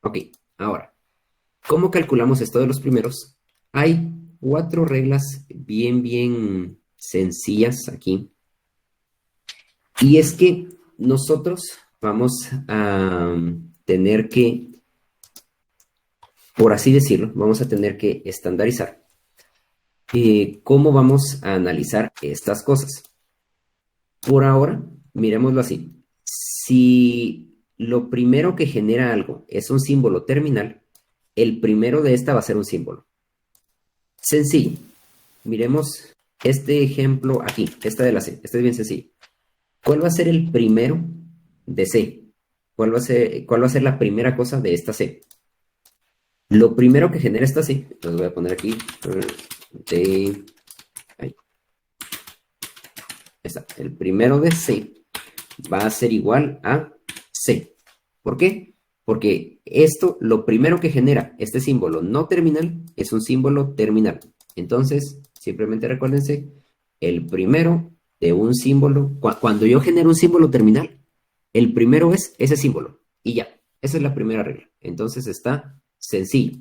S1: Ok, ahora, ¿cómo calculamos esto de los primeros? Hay 4 reglas bien sencillas aquí. Y es que nosotros vamos a tener que, por así decirlo, vamos a tener que estandarizar cómo vamos a analizar estas cosas. Por ahora, miremoslo así. Si lo primero que genera algo es un símbolo terminal, el primero de esta va a ser un símbolo. Sencillo. Miremos este ejemplo aquí, esta de la C. Este es bien sencillo. ¿Cuál va a ser el primero de C? ¿Cuál va a ser la primera cosa de esta C? Lo primero que genera esta C, los voy a poner aquí, ahí está. El primero de C va a ser igual a C. ¿Por qué? Porque esto, lo primero que genera este símbolo no terminal es un símbolo terminal. Entonces, simplemente recuérdense, el primero de un símbolo, cuando yo genero un símbolo terminal, el primero es ese símbolo. Y ya, esa es la primera regla. Entonces está sencillo.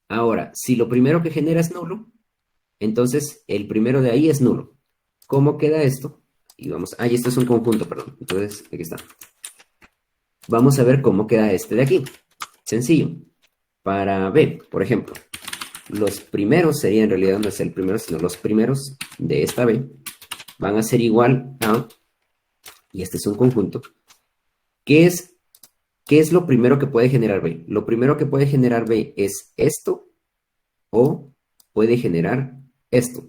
S1: Ahora, si lo primero que genera es nulo, entonces el primero de ahí es nulo. ¿Cómo queda esto? Y vamos, esto es un conjunto, perdón. Entonces, aquí está. Vamos a ver cómo queda este de aquí. Sencillo. Para B, por ejemplo, los primeros serían, en realidad no es el primero, sino los primeros de esta B van a ser igual a, y este es un conjunto, ¿qué es lo primero que puede generar B? Lo primero que puede generar B es esto o puede generar esto.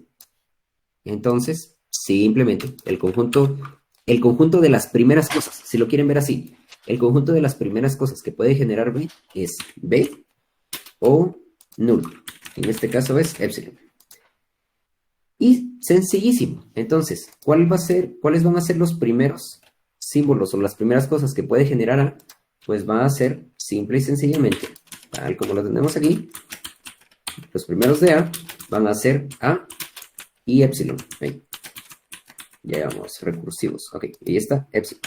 S1: Entonces, simplemente el conjunto de las primeras cosas, si lo quieren ver así, el conjunto de las primeras cosas que puede generar B es B o nulo. En este caso es epsilon. Y sencillísimo. Entonces, ¿cuáles van a ser los primeros símbolos o las primeras cosas que puede generar A? Pues va a ser simple y sencillamente, tal como lo tenemos aquí, los primeros de A van a ser A y epsilon. Ahí. Ya vamos, recursivos. Ok, ahí está, epsilon.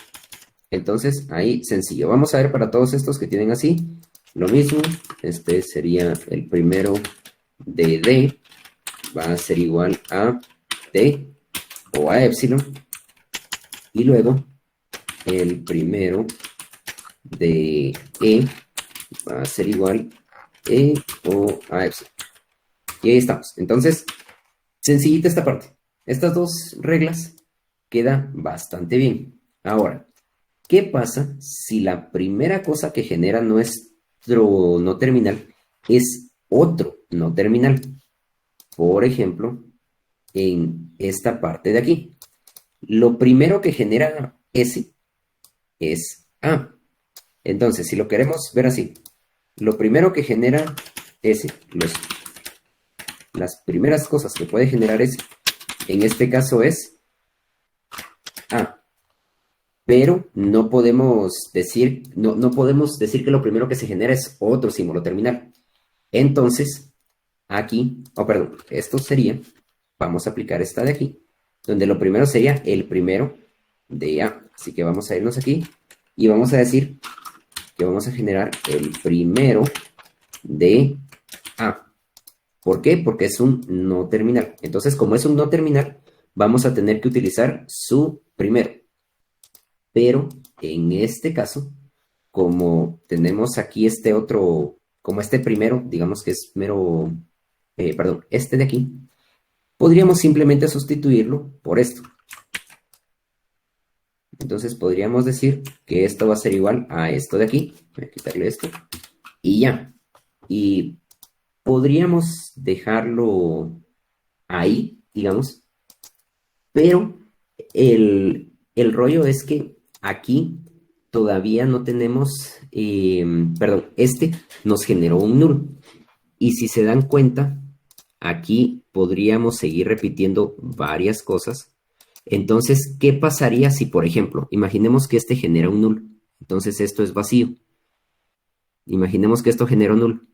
S1: Entonces, ahí sencillo. Vamos a ver para todos estos que tienen así, lo mismo. Este sería el primero de D, va a ser igual a D o a epsilon. Y luego, el primero de E va a ser igual a E o a epsilon. Y ahí estamos. Entonces, sencillita esta parte. Estas dos reglas queda bastante bien. Ahora, ¿qué pasa si la primera cosa que genera nuestro no terminal es otro no terminal? Por ejemplo, en esta parte de aquí. Lo primero que genera S es A. Entonces, si lo queremos ver así, lo primero que genera S, las primeras cosas que puede generar S en este caso es A. Pero no podemos decir, no podemos decir que lo primero que se genera es otro símbolo terminal. Entonces, aquí, perdón, esto sería, vamos a aplicar esta de aquí, donde lo primero sería el primero de A. Así que vamos a irnos aquí y vamos a decir que vamos a generar el primero de A. ¿Por qué? Porque es un no terminal. Entonces, como es un no terminal, vamos a tener que utilizar su primero. Pero en este caso, como tenemos aquí este otro, como este primero, digamos que es mero, perdón, este de aquí, podríamos simplemente sustituirlo por esto. Entonces podríamos decir que esto va a ser igual a esto de aquí. Voy a quitarle esto. Y ya. Y podríamos dejarlo ahí, digamos. Pero el rollo es que aquí todavía no tenemos, perdón, este nos generó un null. Y si se dan cuenta, aquí podríamos seguir repitiendo varias cosas. Entonces, ¿qué pasaría si, por ejemplo, imaginemos que este genera un null? Entonces esto es vacío. Imaginemos que esto genera un null.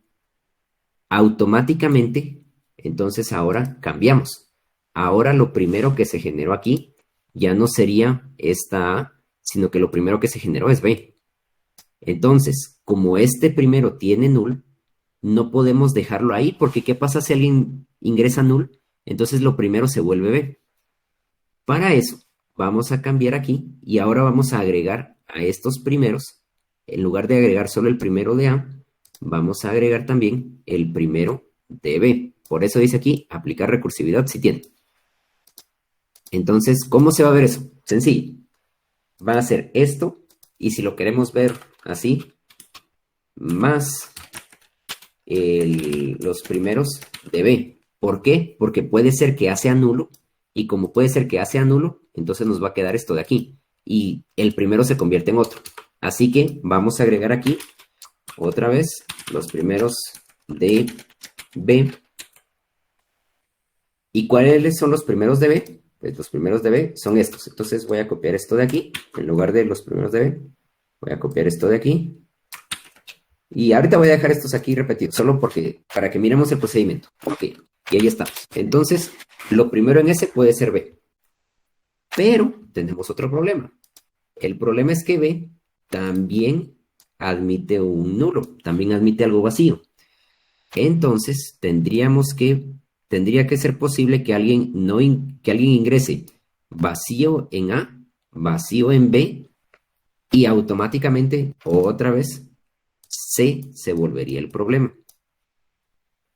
S1: Automáticamente, entonces ahora cambiamos. Ahora lo primero que se generó aquí ya no sería esta A, sino que lo primero que se generó es B. Entonces, como este primero tiene null, no podemos dejarlo ahí, porque ¿qué pasa si alguien ingresa null? Entonces lo primero se vuelve B. Para eso, vamos a cambiar aquí y ahora vamos a agregar a estos primeros, en lugar de agregar solo el primero de A, vamos a agregar también el primero de B. Por eso dice aquí, aplicar recursividad si tiene. Entonces, ¿cómo se va a ver eso? Sencillo. Va a ser esto, y si lo queremos ver así, más los primeros de B. ¿Por qué? Porque puede ser que A sea nulo, y como puede ser que A sea nulo, entonces nos va a quedar esto de aquí, y el primero se convierte en otro. Así que vamos a agregar aquí, otra vez, los primeros de B. ¿Y cuáles son los primeros de B? Pues los primeros de B son estos. Entonces voy a copiar esto de aquí, en lugar de los primeros de B, voy a copiar esto de aquí. Y ahorita voy a dejar estos aquí repetidos, solo porque, para que miremos el procedimiento. Ok, y ahí estamos. Entonces, lo primero en S puede ser B. Pero tenemos otro problema. El problema es que B también admite un nulo, también admite algo vacío. Entonces, tendría que ser posible que alguien, que alguien ingrese vacío en A, vacío en B, y automáticamente, otra vez, C se volvería el problema.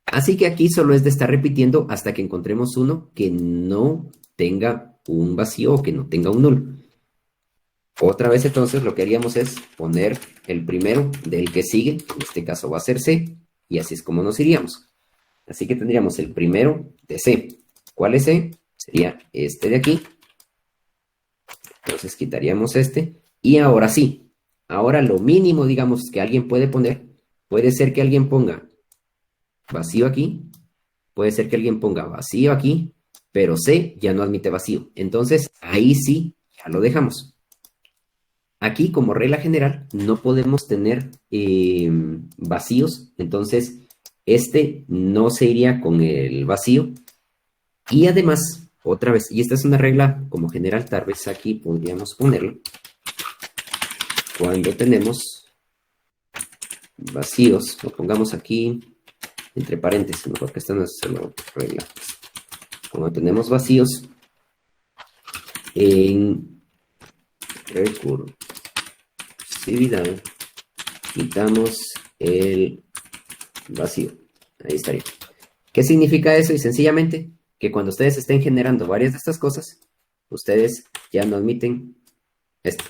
S1: Así que aquí solo es de estar repitiendo hasta que encontremos uno que no tenga un vacío o que no tenga un null. Otra vez entonces lo que haríamos es poner el primero del que sigue, en este caso va a ser C, y así es como nos iríamos. Así que tendríamos el primero de C. ¿Cuál es C? Sería este de aquí. Entonces quitaríamos este. Y ahora sí, ahora lo mínimo, digamos, que alguien puede poner, puede ser que alguien ponga vacío aquí, puede ser que alguien ponga vacío aquí, pero C ya no admite vacío. Entonces ahí sí, ya lo dejamos. Aquí, como regla general, no podemos tener vacíos, entonces este no se iría con el vacío. Y además, otra vez, y esta es una regla como general, tal vez aquí podríamos ponerlo, cuando tenemos vacíos, lo pongamos aquí entre paréntesis, porque esta no es solo regla. Cuando tenemos vacíos en recursividad, quitamos el vacío. Ahí estaría. ¿Qué significa eso? Y sencillamente que cuando ustedes estén generando varias de estas cosas, ustedes ya no admiten esto.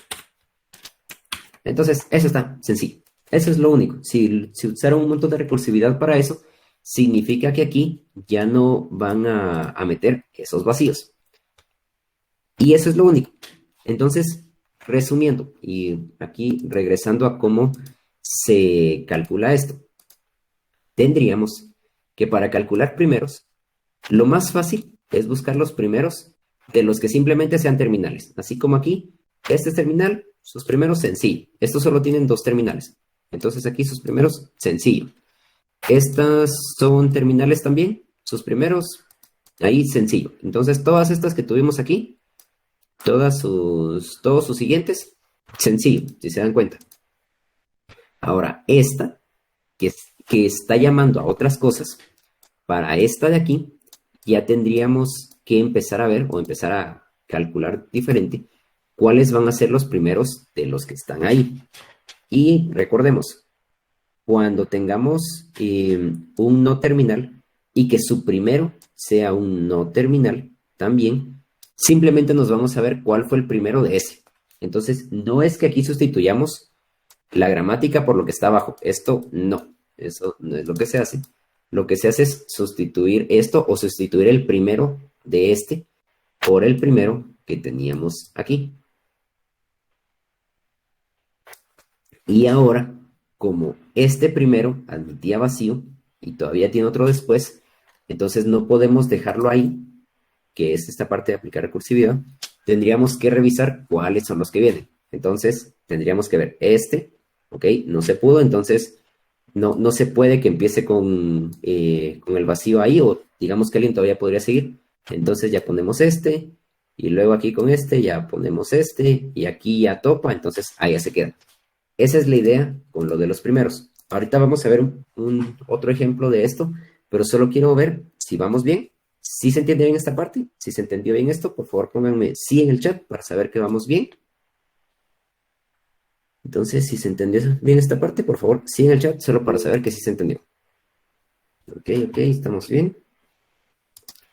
S1: Entonces, eso está sencillo. Eso es lo único. Si usaron un montón de recursividad para eso, significa que aquí ya no van a meter esos vacíos. Y eso es lo único. Entonces, resumiendo, y aquí regresando a cómo se calcula esto, tendríamos que para calcular primeros, lo más fácil es buscar los primeros de los que simplemente sean terminales. Así como aquí, este es terminal, sus primeros sencillo. Estos solo tienen 2 terminales. Entonces aquí sus primeros sencillo. Estas son terminales también, sus primeros ahí sencillo. Entonces todas estas que tuvimos aquí, todos sus siguientes, sencillo, si se dan cuenta. Ahora, esta, que está llamando a otras cosas, para esta de aquí, ya tendríamos que empezar a ver o empezar a calcular diferente cuáles van a ser los primeros de los que están ahí. Y recordemos, cuando tengamos un no terminal y que su primero sea un no terminal también, simplemente nos vamos a ver cuál fue el primero de ese. Entonces, no es que aquí sustituyamos la gramática por lo que está abajo. Esto no, eso no es lo que se hace. Lo que se hace es sustituir esto o sustituir el primero de este por el primero que teníamos aquí. Y ahora, como este primero admitía vacío y todavía tiene otro después, entonces no podemos dejarlo ahí, que es esta parte de aplicar recursividad. Tendríamos que revisar cuáles son los que vienen. Entonces, tendríamos que ver este, ¿ok? No se pudo, entonces no se puede que empiece con el vacío ahí, o digamos que alguien todavía podría seguir. Entonces ya ponemos este, y luego aquí con este ya ponemos este, y aquí ya topa, entonces ahí ya se queda. Esa es la idea con lo de los primeros. Ahorita vamos a ver otro ejemplo de esto, pero solo quiero ver si vamos bien. Si se entiende bien esta parte, si se entendió bien esto, por favor pónganme sí en el chat para saber que vamos bien. Entonces, si se entendió bien esta parte, por favor, sí en el chat, solo para saber que sí se entendió. Ok, estamos bien.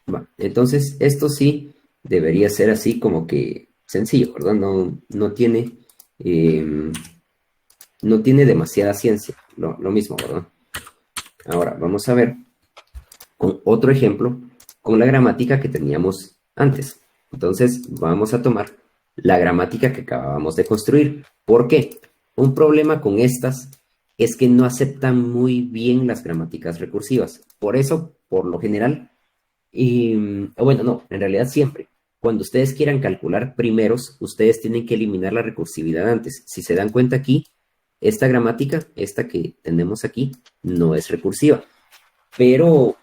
S1: Va, entonces, esto sí debería ser así como que sencillo, ¿verdad? No tiene demasiada ciencia, lo mismo, ¿verdad? Ahora, vamos a ver con otro ejemplo, con la gramática que teníamos antes. Entonces, vamos a tomar la gramática que acabamos de construir. ¿Por qué? Un problema con estas es que no aceptan muy bien las gramáticas recursivas. Por eso, por lo general, bueno, no, en realidad siempre, cuando ustedes quieran calcular primeros, ustedes tienen que eliminar la recursividad antes. Si se dan cuenta aquí, esta gramática, esta que tenemos aquí, no es recursiva. Pero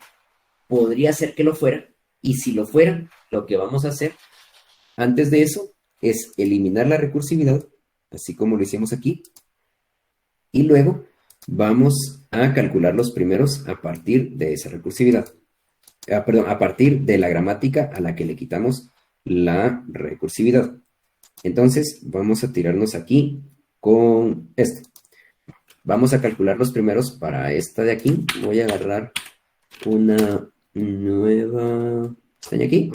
S1: podría ser que lo fuera, y si lo fuera, lo que vamos a hacer antes de eso es eliminar la recursividad, así como lo hicimos aquí, y luego vamos a calcular los primeros a partir de esa recursividad. Perdón, a partir de la gramática a la que le quitamos la recursividad. Entonces, vamos a tirarnos aquí con esto. Vamos a calcular los primeros para esta de aquí. Voy a agarrar una nueva pestaña aquí.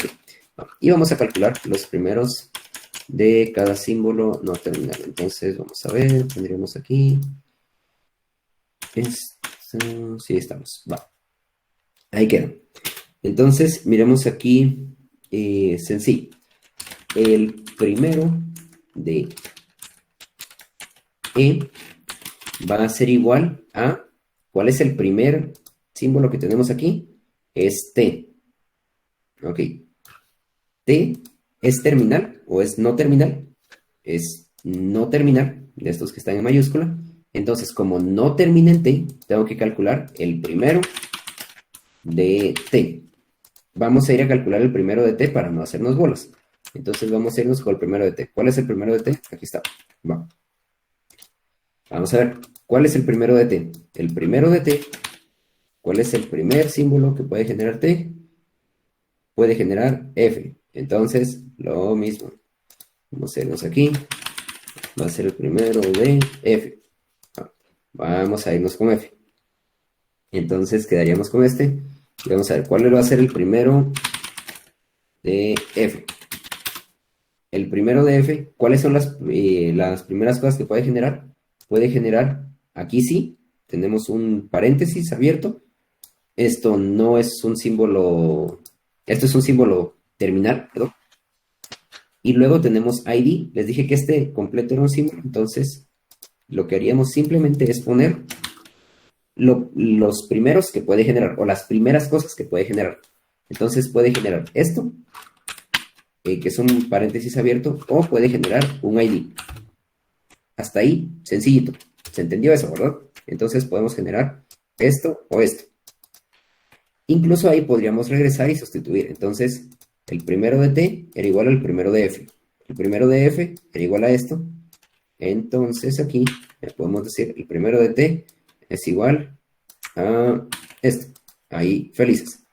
S1: Y vamos a calcular los primeros de cada símbolo no terminal. Entonces, vamos a ver, tendríamos aquí. Sí, estamos. Va. Ahí queda. Entonces, miremos aquí, sencillo. El primero de E va a ser igual a, ¿cuál es el primer símbolo que tenemos aquí? Es T. Ok. T es terminal o es no terminal. Es no terminal, de estos que están en mayúscula. Entonces, como no termina en T, tengo que calcular el primero de T. Vamos a ir a calcular el primero de T para no hacernos bolas. Entonces vamos a irnos con el primero de T. ¿Cuál es el primero de T? Aquí está. Va. Vamos a ver. ¿Cuál es el primero de T? El primero de T. ¿Cuál es el primer símbolo que puede generar T? Puede generar F. Entonces, lo mismo. Vamos a irnos aquí. Va a ser el primero de F. Vamos a irnos con F. Entonces quedaríamos con este. Y vamos a ver cuál va a ser el primero de F. El primero de F, ¿cuáles son las primeras cosas que puede generar? Puede generar, aquí sí, tenemos un paréntesis abierto. Esto no es un símbolo, esto es un símbolo terminal, perdón. Y luego tenemos ID. Les dije que este completo era un símbolo, entonces lo que haríamos simplemente es poner los primeros que puede generar, o las primeras cosas que puede generar. Entonces puede generar esto, que es un paréntesis abierto, o puede generar un ID. Hasta ahí, sencillito. ¿Se entendió eso, verdad? Entonces podemos generar esto o esto. Incluso ahí podríamos regresar y sustituir. Entonces, el primero de T era igual al primero de F. El primero de F era igual a esto. Entonces aquí podemos decir el primero de T es igual a esto. Ahí, felices.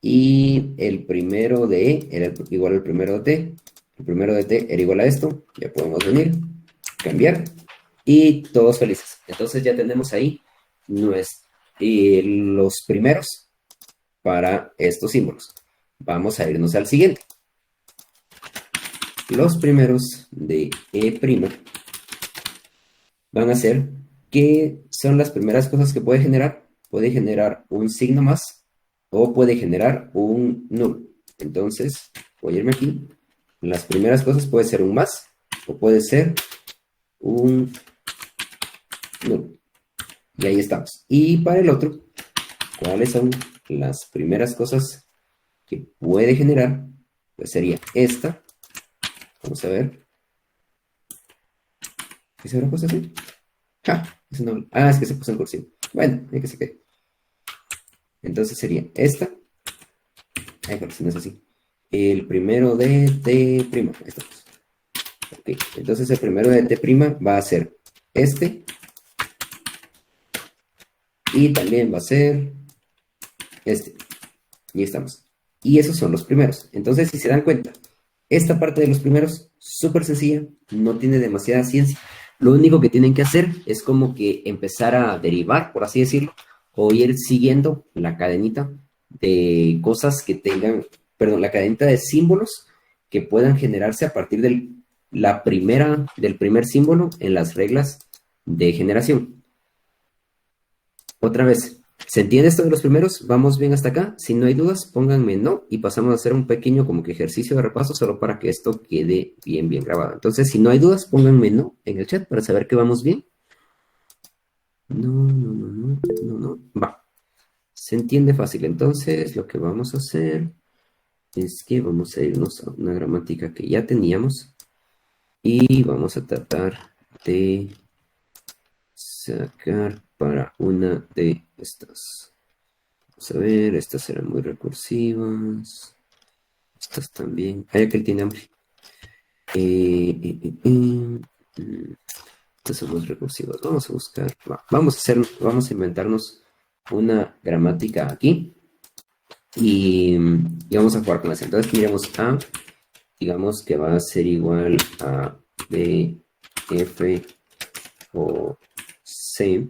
S1: Y el primero de E era igual al primero de T. El primero de T era igual a esto. Ya podemos venir, cambiar. Y todos felices. Entonces ya tenemos ahí los primeros para estos símbolos. Vamos a irnos al siguiente. Los primeros de E' van a ser, ¿qué son las primeras cosas que puede generar? Puede generar un signo más o puede generar un null. Entonces, voy a irme aquí. Las primeras cosas puede ser un más o puede ser un null. Y ahí estamos. Y para el otro, ¿cuáles son las primeras cosas que puede generar? Pues sería esta. Vamos a ver. ¿Qué se habrá puesto así? ¡Ja! Eso no... Ah, es que se puso en cursivo. Bueno, hay que se quede. Entonces sería esta. Ay, pero si no es así. El primero de T'. Estamos. Ok, entonces el primero de T' va a ser este. Y también va a ser este. Y estamos. Y esos son los primeros. Entonces, si se dan cuenta, esta parte de los primeros, súper sencilla, no tiene demasiada ciencia. Lo único que tienen que hacer es como que empezar a derivar, por así decirlo, o ir siguiendo la cadenita de cosas que tengan, perdón, la cadenita de símbolos que puedan generarse a partir del primer símbolo en las reglas de generación. Otra vez, ¿se entiende esto de los primeros? ¿Vamos bien hasta acá? Si no hay dudas, pónganme no y pasamos a hacer un pequeño como que ejercicio de repaso solo para que esto quede bien grabado. Entonces, si no hay dudas, pónganme no en el chat para saber que vamos bien. No. Va. Se entiende fácil. Entonces, lo que vamos a hacer es que vamos a irnos a una gramática que ya teníamos y vamos a tratar de sacar para una de estas. Vamos a ver, estas serán muy recursivas. Estas también. Hay que él tiene hambre. Estas son muy recursivas. Vamos a buscar. Vamos a inventarnos una gramática aquí. Y vamos a jugar con eso. Entonces tendríamos A, digamos que va a ser igual a B, F o C.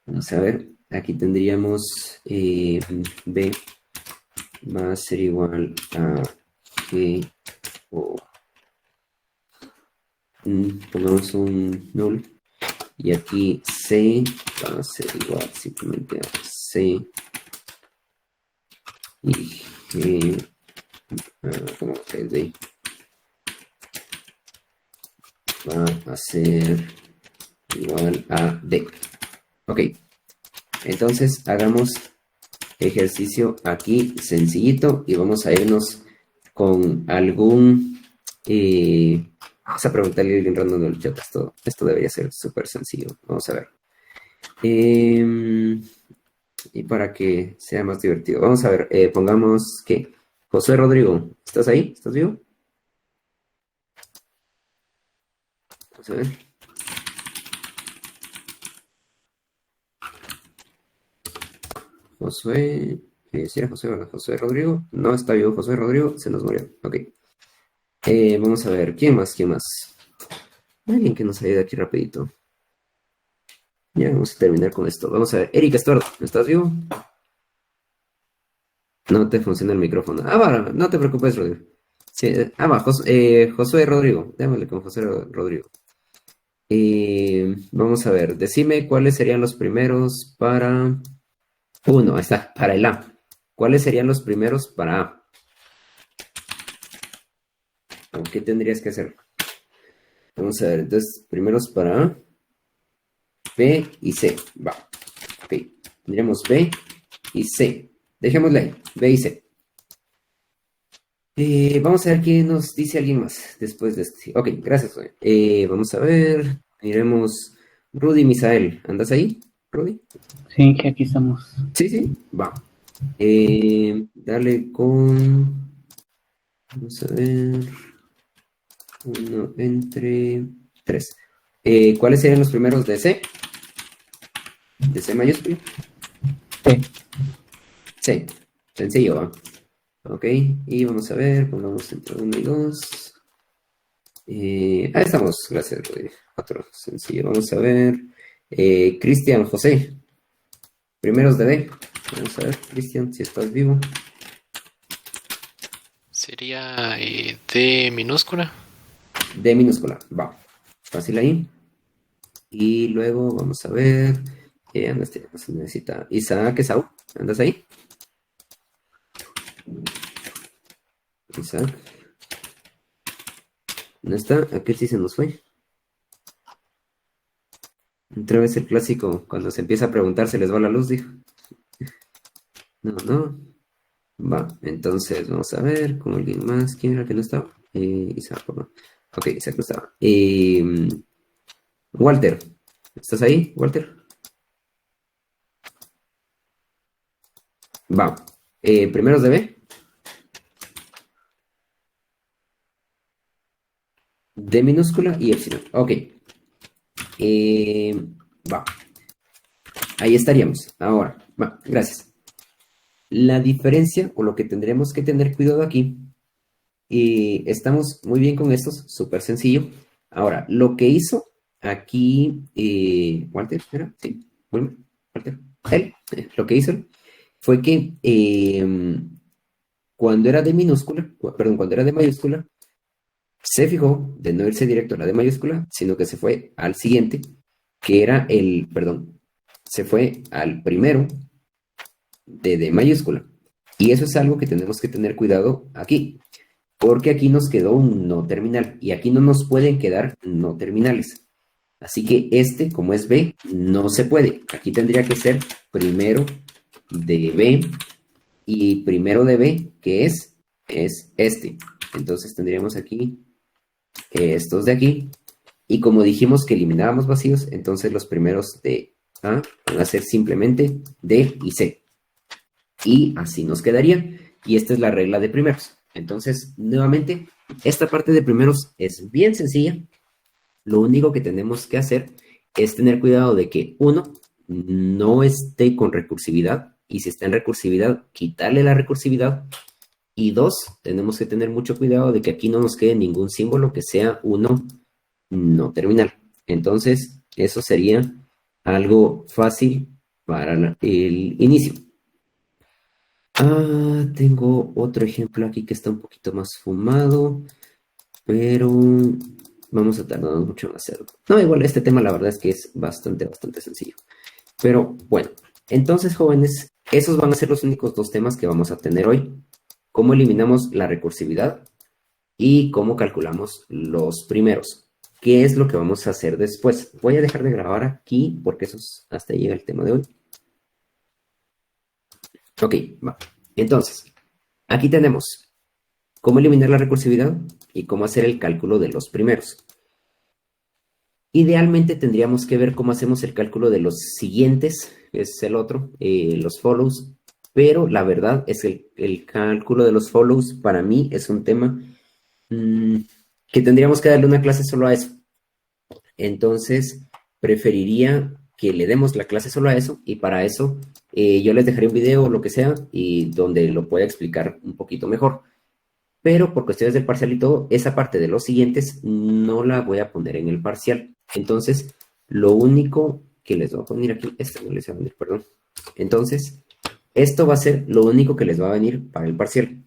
S1: Vamos a ver, aquí tendríamos B va a ser igual a G o pongamos un null. Y aquí C va a ser igual simplemente a C y G, como que D va a ser igual a D. Ok, entonces hagamos ejercicio aquí sencillito y vamos a irnos con algún... vamos a preguntarle a alguien random en el chat. Esto debería ser súper sencillo. Vamos a ver. Y para que sea más divertido. Vamos a ver, pongamos que José Rodrigo, ¿estás ahí? ¿Estás vivo? Vamos a ver. Josué, si era José, ¿verdad? José Rodrigo, no está vivo José Rodrigo, se nos murió, ok. Vamos a ver, ¿quién más? Alguien que nos ayude aquí rapidito. Ya vamos a terminar con esto. Vamos a ver, Erika Estuardo, ¿estás vivo? No te funciona el micrófono. Va, no te preocupes, Rodrigo. Sí, va, Josué Rodrigo, démosle con José Rodrigo. Vamos a ver, decime cuáles serían los primeros para... Uno, ahí está, para el A. ¿Cuáles serían los primeros para A? ¿O qué tendrías que hacer? Vamos a ver, entonces, primeros para A, B y C. Va, ok. Tendríamos B y C. Dejémosla ahí, B y C. Vamos a ver qué nos dice alguien más después de este. Ok, gracias, Zoe. Vamos a ver, miremos. Rudy Misael, ¿andas ahí, Rudy?
S2: Sí, que aquí estamos.
S1: Sí, sí, va. Dale vamos a ver, uno entre tres. ¿Cuáles serían los primeros de C? ¿De C mayúscula?
S2: Sí.
S1: C, sencillo, va. Ok, y vamos a ver, pongamos entre 1 y 2. Ahí estamos, gracias, Rudy. Otro sencillo, vamos a ver. Cristian José, primeros de D. Vamos a ver, Cristian, si estás vivo.
S3: Sería D minúscula.
S1: D minúscula, va. Fácil ahí. Y luego vamos a ver. No se necesita. Isaac Esaú, ¿andas ahí? Isaac. ¿No está? Aquel sí se nos fue. Otra vez el clásico, cuando se empieza a preguntar, se les va la luz, dijo. No, no. Va, entonces vamos a ver con alguien más. ¿Quién era el que no estaba? Isaac, ¿no? Ok, Isaac no estaba. Walter, ¿estás ahí, Walter? Va. Primeros de B. D minúscula y epsilon. Ok. Va. Ahí estaríamos. Ahora, va, gracias. La diferencia o lo que tendremos que tener cuidado aquí, estamos muy bien con estos, súper sencillo. Ahora, lo que hizo aquí, Walter, ¿era? Sí, bueno, Walter, él, lo que hizo fue que cuando era de minúscula, perdón, cuando era de mayúscula, se fijó de no irse directo a la de mayúscula, sino que se fue al siguiente, que era perdón, se fue al primero de D mayúscula. Y eso es algo que tenemos que tener cuidado aquí, porque aquí nos quedó un no terminal y aquí no nos pueden quedar no terminales. Así que como es B, no se puede. Aquí tendría que ser primero de B y primero de B, que es este. Entonces tendríamos aquí estos de aquí. Y como dijimos que eliminábamos vacíos, entonces los primeros de A van a ser simplemente D y C. Y así nos quedaría. Y esta es la regla de primeros. Entonces, nuevamente, esta parte de primeros es bien sencilla. Lo único que tenemos que hacer es tener cuidado de que, uno, no esté con recursividad. Y si está en recursividad, quitarle la recursividad. Y dos, tenemos que tener mucho cuidado de que aquí no nos quede ningún símbolo que sea uno no terminal. Entonces, eso sería algo fácil para el inicio. Tengo otro ejemplo aquí que está un poquito más fumado, pero vamos a tardar mucho en hacerlo. No, igual este tema la verdad es que es bastante sencillo. Pero bueno, entonces jóvenes, esos van a ser los únicos dos temas que vamos a tener hoy. Cómo eliminamos la recursividad y cómo calculamos los primeros. ¿Qué es lo que vamos a hacer después? Voy a dejar de grabar aquí porque hasta ahí llega el tema de hoy. Ok, va. Entonces, aquí tenemos cómo eliminar la recursividad y cómo hacer el cálculo de los primeros. Idealmente tendríamos que ver cómo hacemos el cálculo de los siguientes, que es el otro, los follows, pero la verdad es que el cálculo de los follows para mí es un tema que tendríamos que darle una clase solo a eso. Entonces, preferiría que le demos la clase solo a eso y para eso yo les dejaré un video o lo que sea y donde lo pueda explicar un poquito mejor. Pero por cuestiones del parcial y todo, esa parte de los siguientes no la voy a poner en el parcial. Entonces, lo único que les voy a poner aquí, no les va a venir, perdón. Entonces, esto va a ser lo único que les va a venir para el parcial.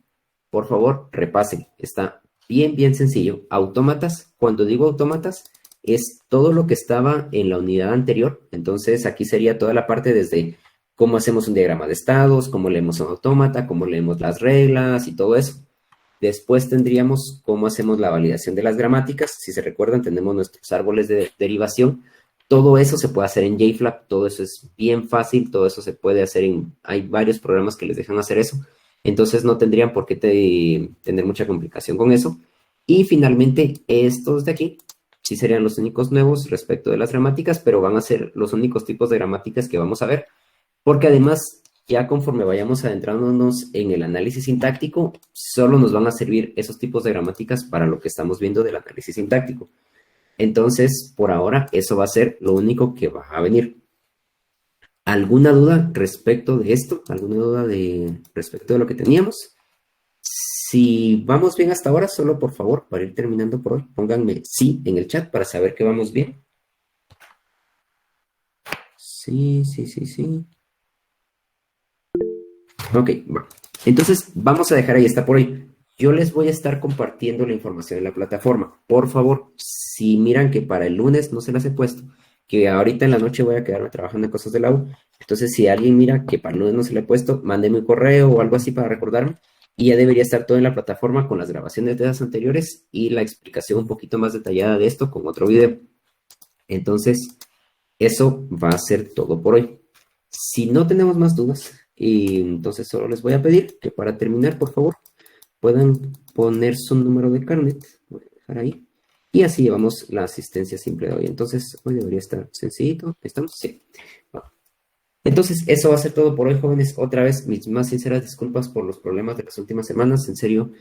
S1: Por favor, repasen. Está bien sencillo. Autómatas, cuando digo autómatas, es todo lo que estaba en la unidad anterior. Entonces, aquí sería toda la parte desde cómo hacemos un diagrama de estados, cómo leemos un autómata, cómo leemos las reglas y todo eso. Después tendríamos cómo hacemos la validación de las gramáticas. Si se recuerdan, tenemos nuestros árboles de derivación. todo eso se puede hacer en JFlap, todo eso es bien fácil, todo eso se puede hacer hay varios programas que les dejan hacer eso, entonces no tendrían por qué tener mucha complicación con eso. Y finalmente, estos de aquí, sí serían los únicos nuevos respecto de las gramáticas, pero van a ser los únicos tipos de gramáticas que vamos a ver, porque además, ya conforme vayamos adentrándonos en el análisis sintáctico, solo nos van a servir esos tipos de gramáticas para lo que estamos viendo del análisis sintáctico. Entonces, por ahora, eso va a ser lo único que va a venir. ¿Alguna duda respecto de esto? ¿Alguna duda respecto de lo que teníamos? Si vamos bien hasta ahora, solo por favor, para ir terminando por hoy, pónganme sí en el chat para saber que vamos bien. Sí. Ok, bueno. Entonces, vamos a dejar ahí esta por hoy. Yo les voy a estar compartiendo la información en la plataforma. Por favor, si miran que para el lunes no se las he puesto, que ahorita en la noche voy a quedarme trabajando en cosas de la U, entonces si alguien mira que para el lunes no se le he puesto, mándeme un correo o algo así para recordarme. Y ya debería estar todo en la plataforma con las grabaciones de las anteriores y la explicación un poquito más detallada de esto con otro video. Entonces, eso va a ser todo por hoy. Si no tenemos más dudas, entonces solo les voy a pedir que para terminar, por favor, puedan poner su número de carnet. Voy a dejar ahí. Y así llevamos la asistencia simple de hoy. Entonces, hoy debería estar sencillito. ¿Estamos? Sí. Bueno. Entonces, eso va a ser todo por hoy, jóvenes. Otra vez, mis más sinceras disculpas por los problemas de las últimas semanas. En serio,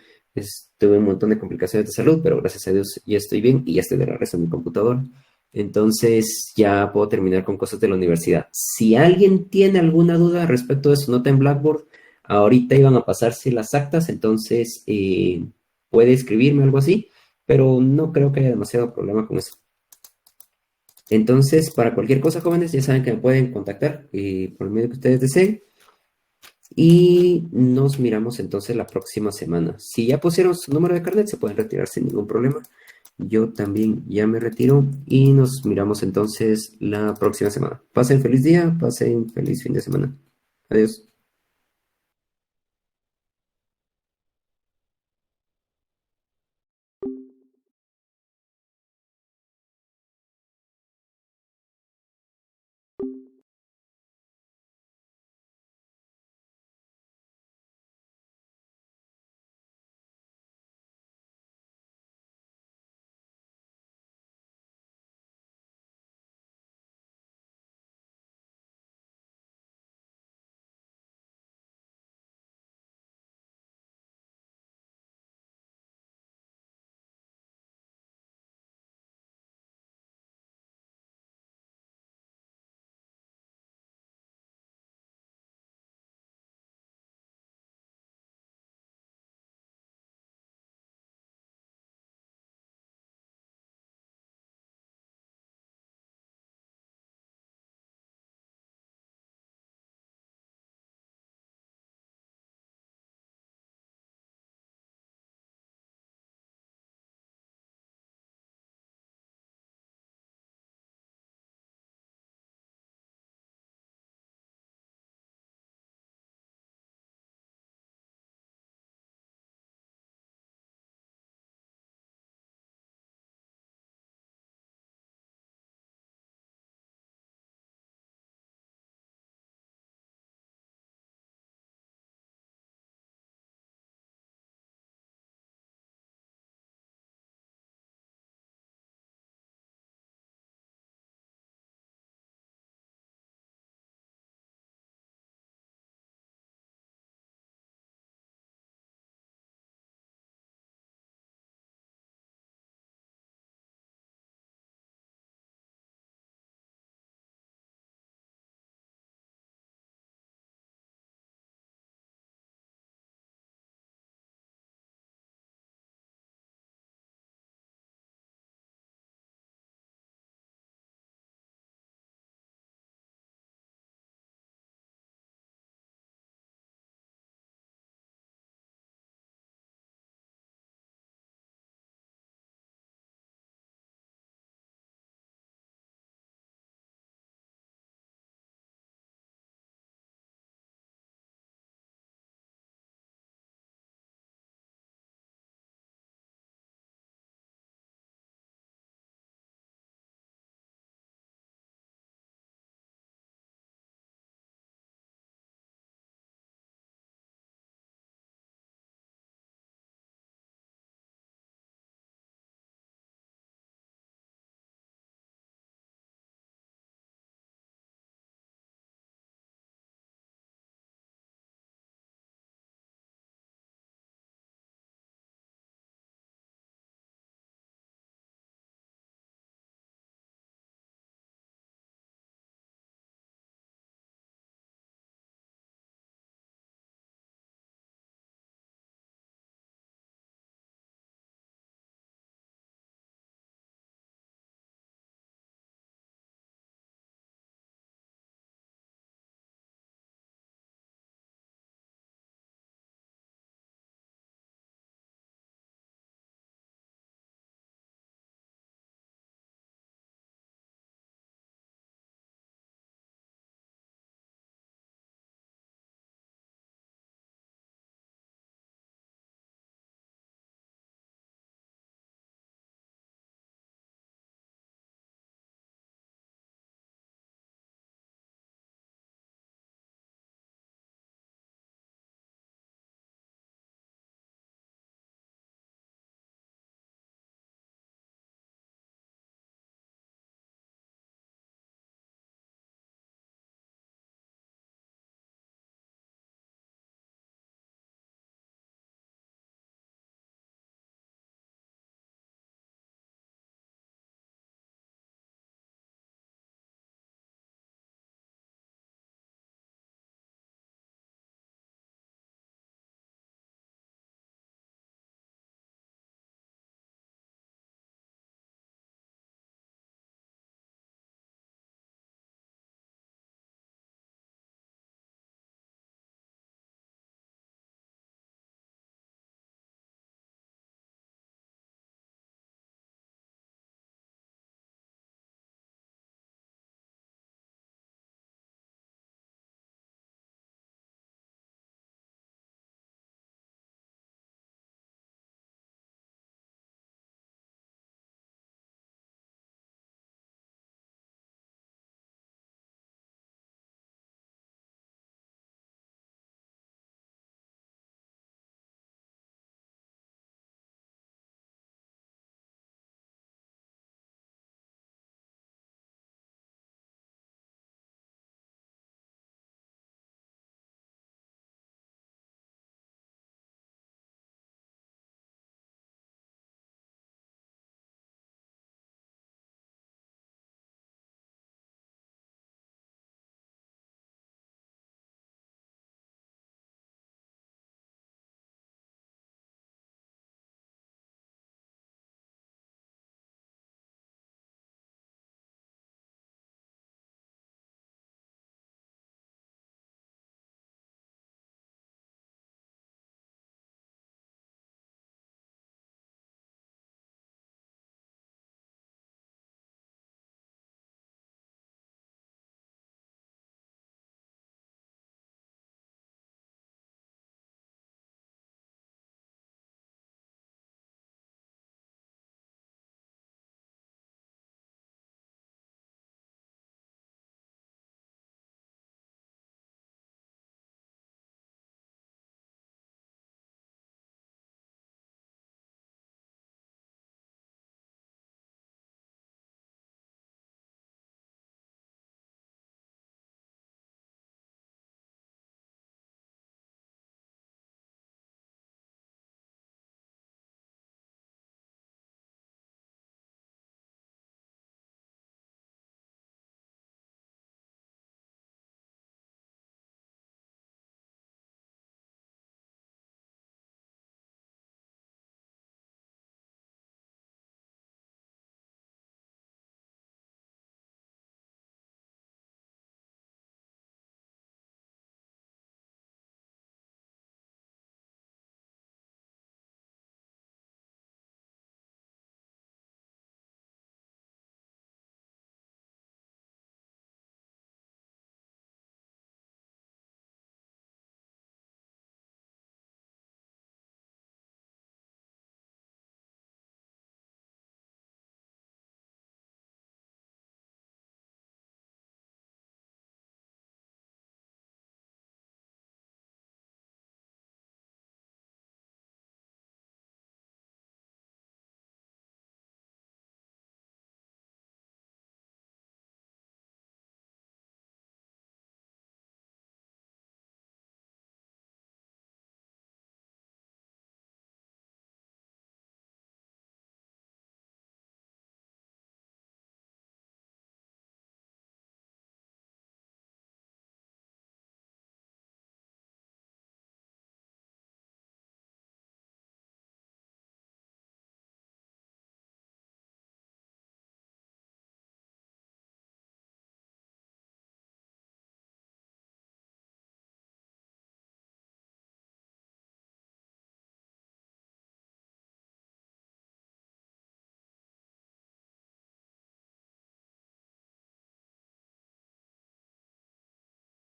S1: tuve un montón de complicaciones de salud, pero gracias a Dios ya estoy bien y ya estoy de regreso en mi computadora. Entonces, ya puedo terminar con cosas de la universidad. Si alguien tiene alguna duda respecto de su nota en Blackboard, ahorita iban a pasarse las actas, entonces puede escribirme algo así, pero no creo que haya demasiado problema con eso. Entonces, para cualquier cosa, jóvenes, ya saben que me pueden contactar por el medio que ustedes deseen. Y nos miramos entonces la próxima semana. Si ya pusieron su número de carnet, se pueden retirar sin ningún problema. Yo también ya me retiro y nos miramos entonces la próxima semana. Pasen feliz día, pasen feliz fin de semana. Adiós.